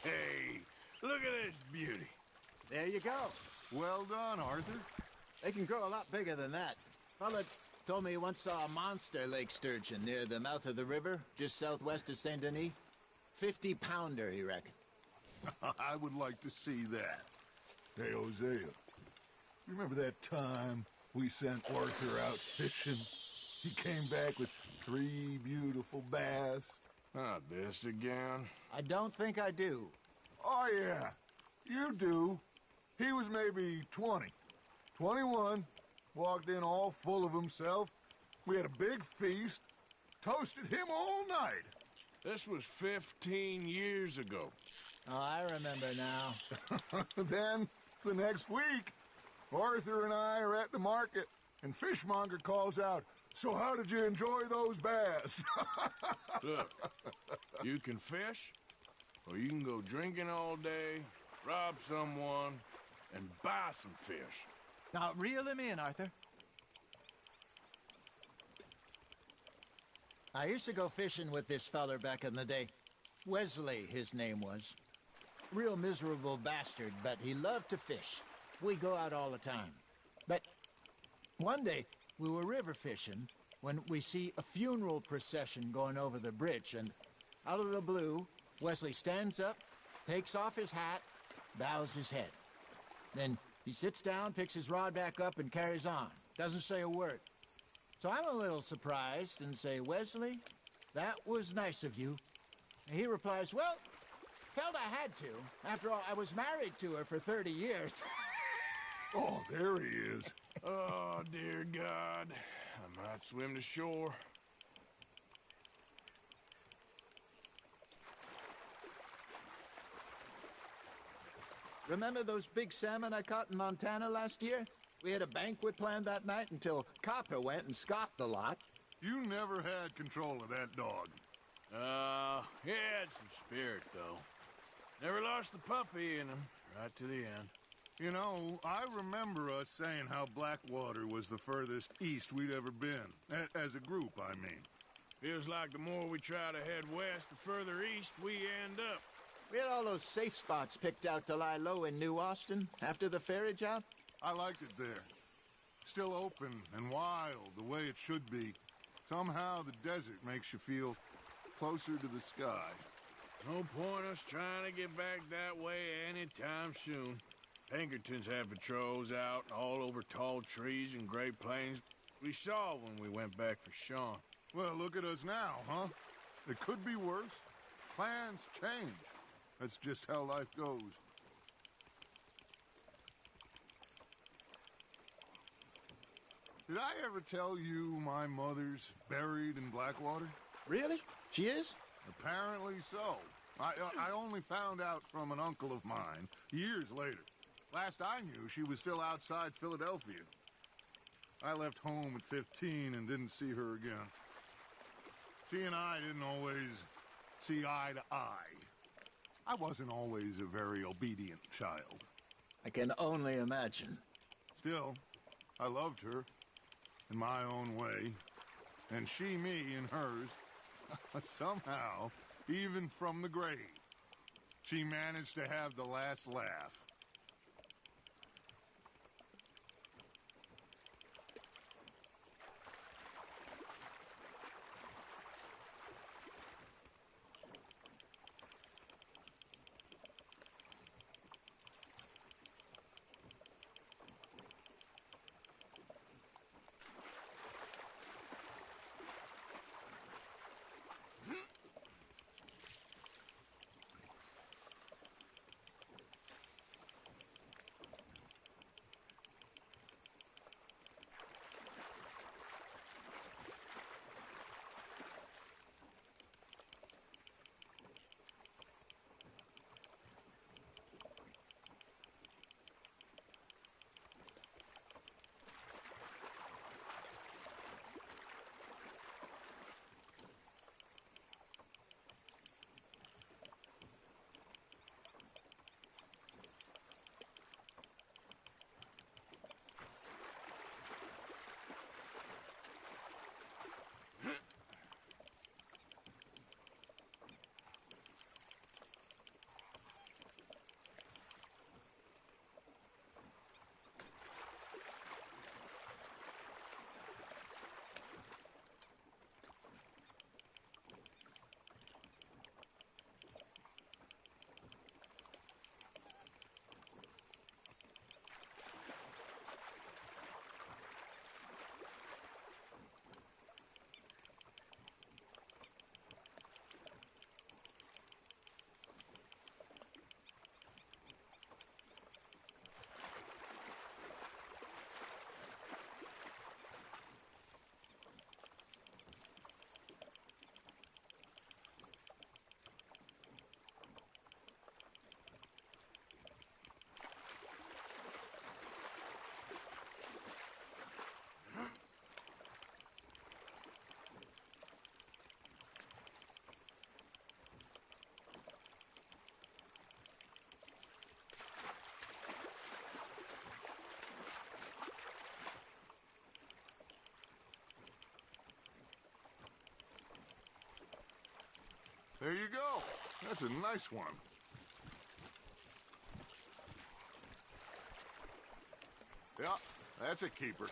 Hey, look at this beauty. There you go. Well done, Arthur. They can grow a lot bigger than that. Fella told me he once saw a monster lake sturgeon near the mouth of the river, just southwest of Saint Denis. 50-pounder, he reckoned. I would like to see that. Hey, Hosea, you remember that time we sent Arthur out fishing? He came back with 3 beautiful bass. Not this again. I don't think I do. Oh, yeah. You do. He was maybe 20. 21. Walked in all full of himself. We had a big feast. Toasted him all night. This was 15 years ago. Oh, I remember now. Then, the next week, Arthur and I are at the market, and Fishmonger calls out, "So how did you enjoy those bass?" Look, you can fish, or you can go drinking all day, rob someone, and buy some fish. Now, reel him in, Arthur. I used to go fishing with this feller back in the day. Wesley, his name was. Real miserable bastard, but he loved to fish. We go out all the time. But one day, we were river fishing when we see a funeral procession going over the bridge, and out of the blue, Wesley stands up, takes off his hat, bows his head. Then he sits down, picks his rod back up, and carries on. Doesn't say a word. So I'm a little surprised and say, "Wesley, that was nice of you." And he replies, "Well, Felt I had to. After all, I was married to her for 30 years. Oh, there he is. Oh, dear God. I might swim to shore. Remember those big salmon I caught in Montana last year? We had a banquet planned that night until Copper went and scoffed the lot. You never had control of that dog. He had some spirit, though. Never lost the puppy in him, right to the end. You know, I remember us saying how Blackwater was the furthest east we'd ever been. As a group, I mean. Feels like the more we try to head west, the further east we end up. We had all those safe spots picked out to lie low in New Austin after the ferry job. I liked it there. Still open and wild, the way it should be. Somehow the desert makes you feel closer to the sky. No point us trying to get back that way anytime soon. Pinkertons had patrols out all over tall trees and Great Plains. We saw when we went back for Sean. Well, look at us now, huh? It could be worse. Plans change. That's just how life goes. Did I ever tell you my mother's buried in Blackwater? Really? She is? Apparently so. I only found out from an uncle of mine years later. Last I knew, she was still outside Philadelphia. I left home at 15 and didn't see her again. She and I didn't always see eye to eye. I wasn't always a very obedient child. I can only imagine. Still, I loved her in my own way, and she me in hers. Somehow, even from the grave, she managed to have the last laugh. There you go. That's a nice one. Yeah, that's a keeper.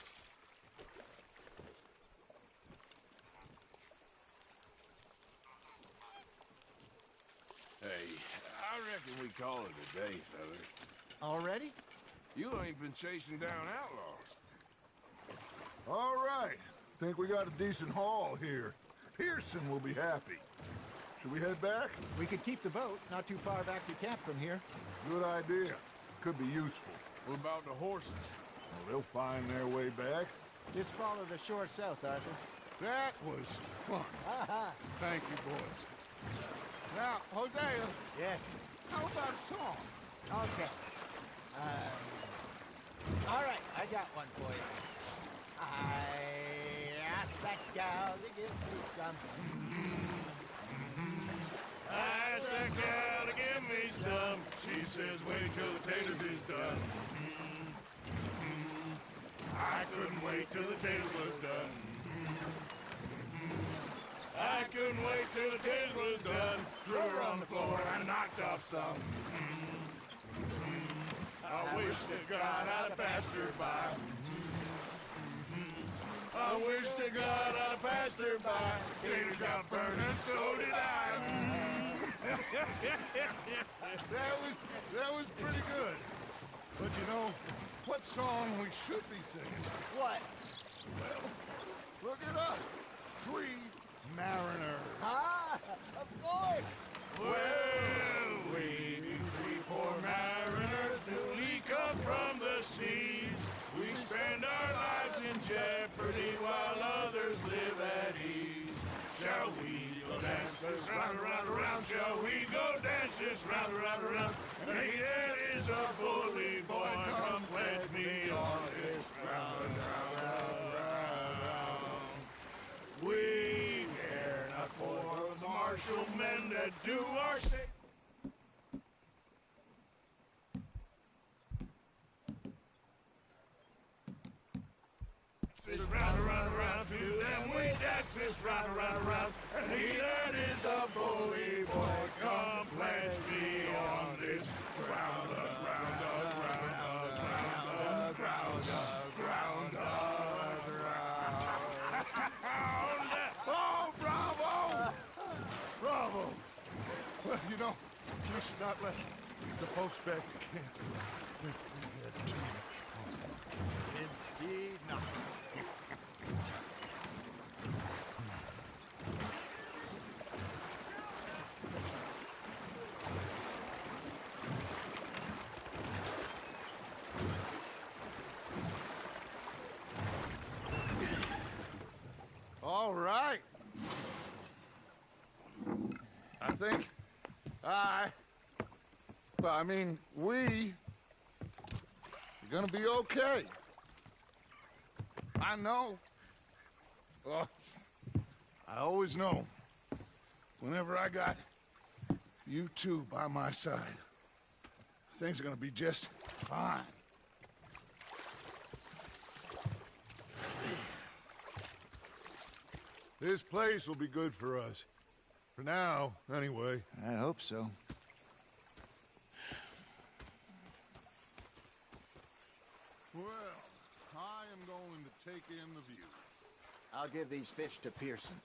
Hey, I reckon we call it a day, fellas. Already? You ain't been chasing down outlaws. All right. Think we got a decent haul here. Pearson will be happy. Should we head back? We could keep the boat not too far back to camp from here. Good idea. Could be useful. What about the horses? Well, they'll find their way back. Just follow the shore south, Arthur. That was fun. Thank you, boys. Now, Hosea. Yes. How about a song? Okay. All right, I got one for you. I asked that gal to give me some. I asked that gal to give me some. She says, wait till the taters is done. I couldn't wait till the taters was done. I couldn't wait till the taters was done. Threw her on the floor and knocked off some. I wish to God I'd have passed her by. I wish to God I'd have passed her by. Taters got burned and so did I. That was pretty good. But you know, what song we should be singing? What? Well, look at us. 3 mariners. Ah, of course. Well, we 3 poor mariners newly come from the seas. We spend our lives in jeopardy while others live at ease. Shall we go dance this round, around, around? Shall we go dance this round, around, around? And he that is a bully boy, come pledge me on this ground, round, round. We care not for the martial men that do our say. This round, around, around, to them we dance this round, around, around. And he that is a bully boy, come pledge me on this ground, ground, ground, ground, ground, ground, ground. Oh, bravo! Bravo! Well, you know, we should not let the folks back at camp think we had too much fun. Indeed not. All right. I think we are gonna be okay. I know. Well, I always know. Whenever I got you two by my side, things are gonna be just fine. This place will be good for us. For now, anyway. I hope so. Well, I am going to take in the view. I'll give these fish to Pearson.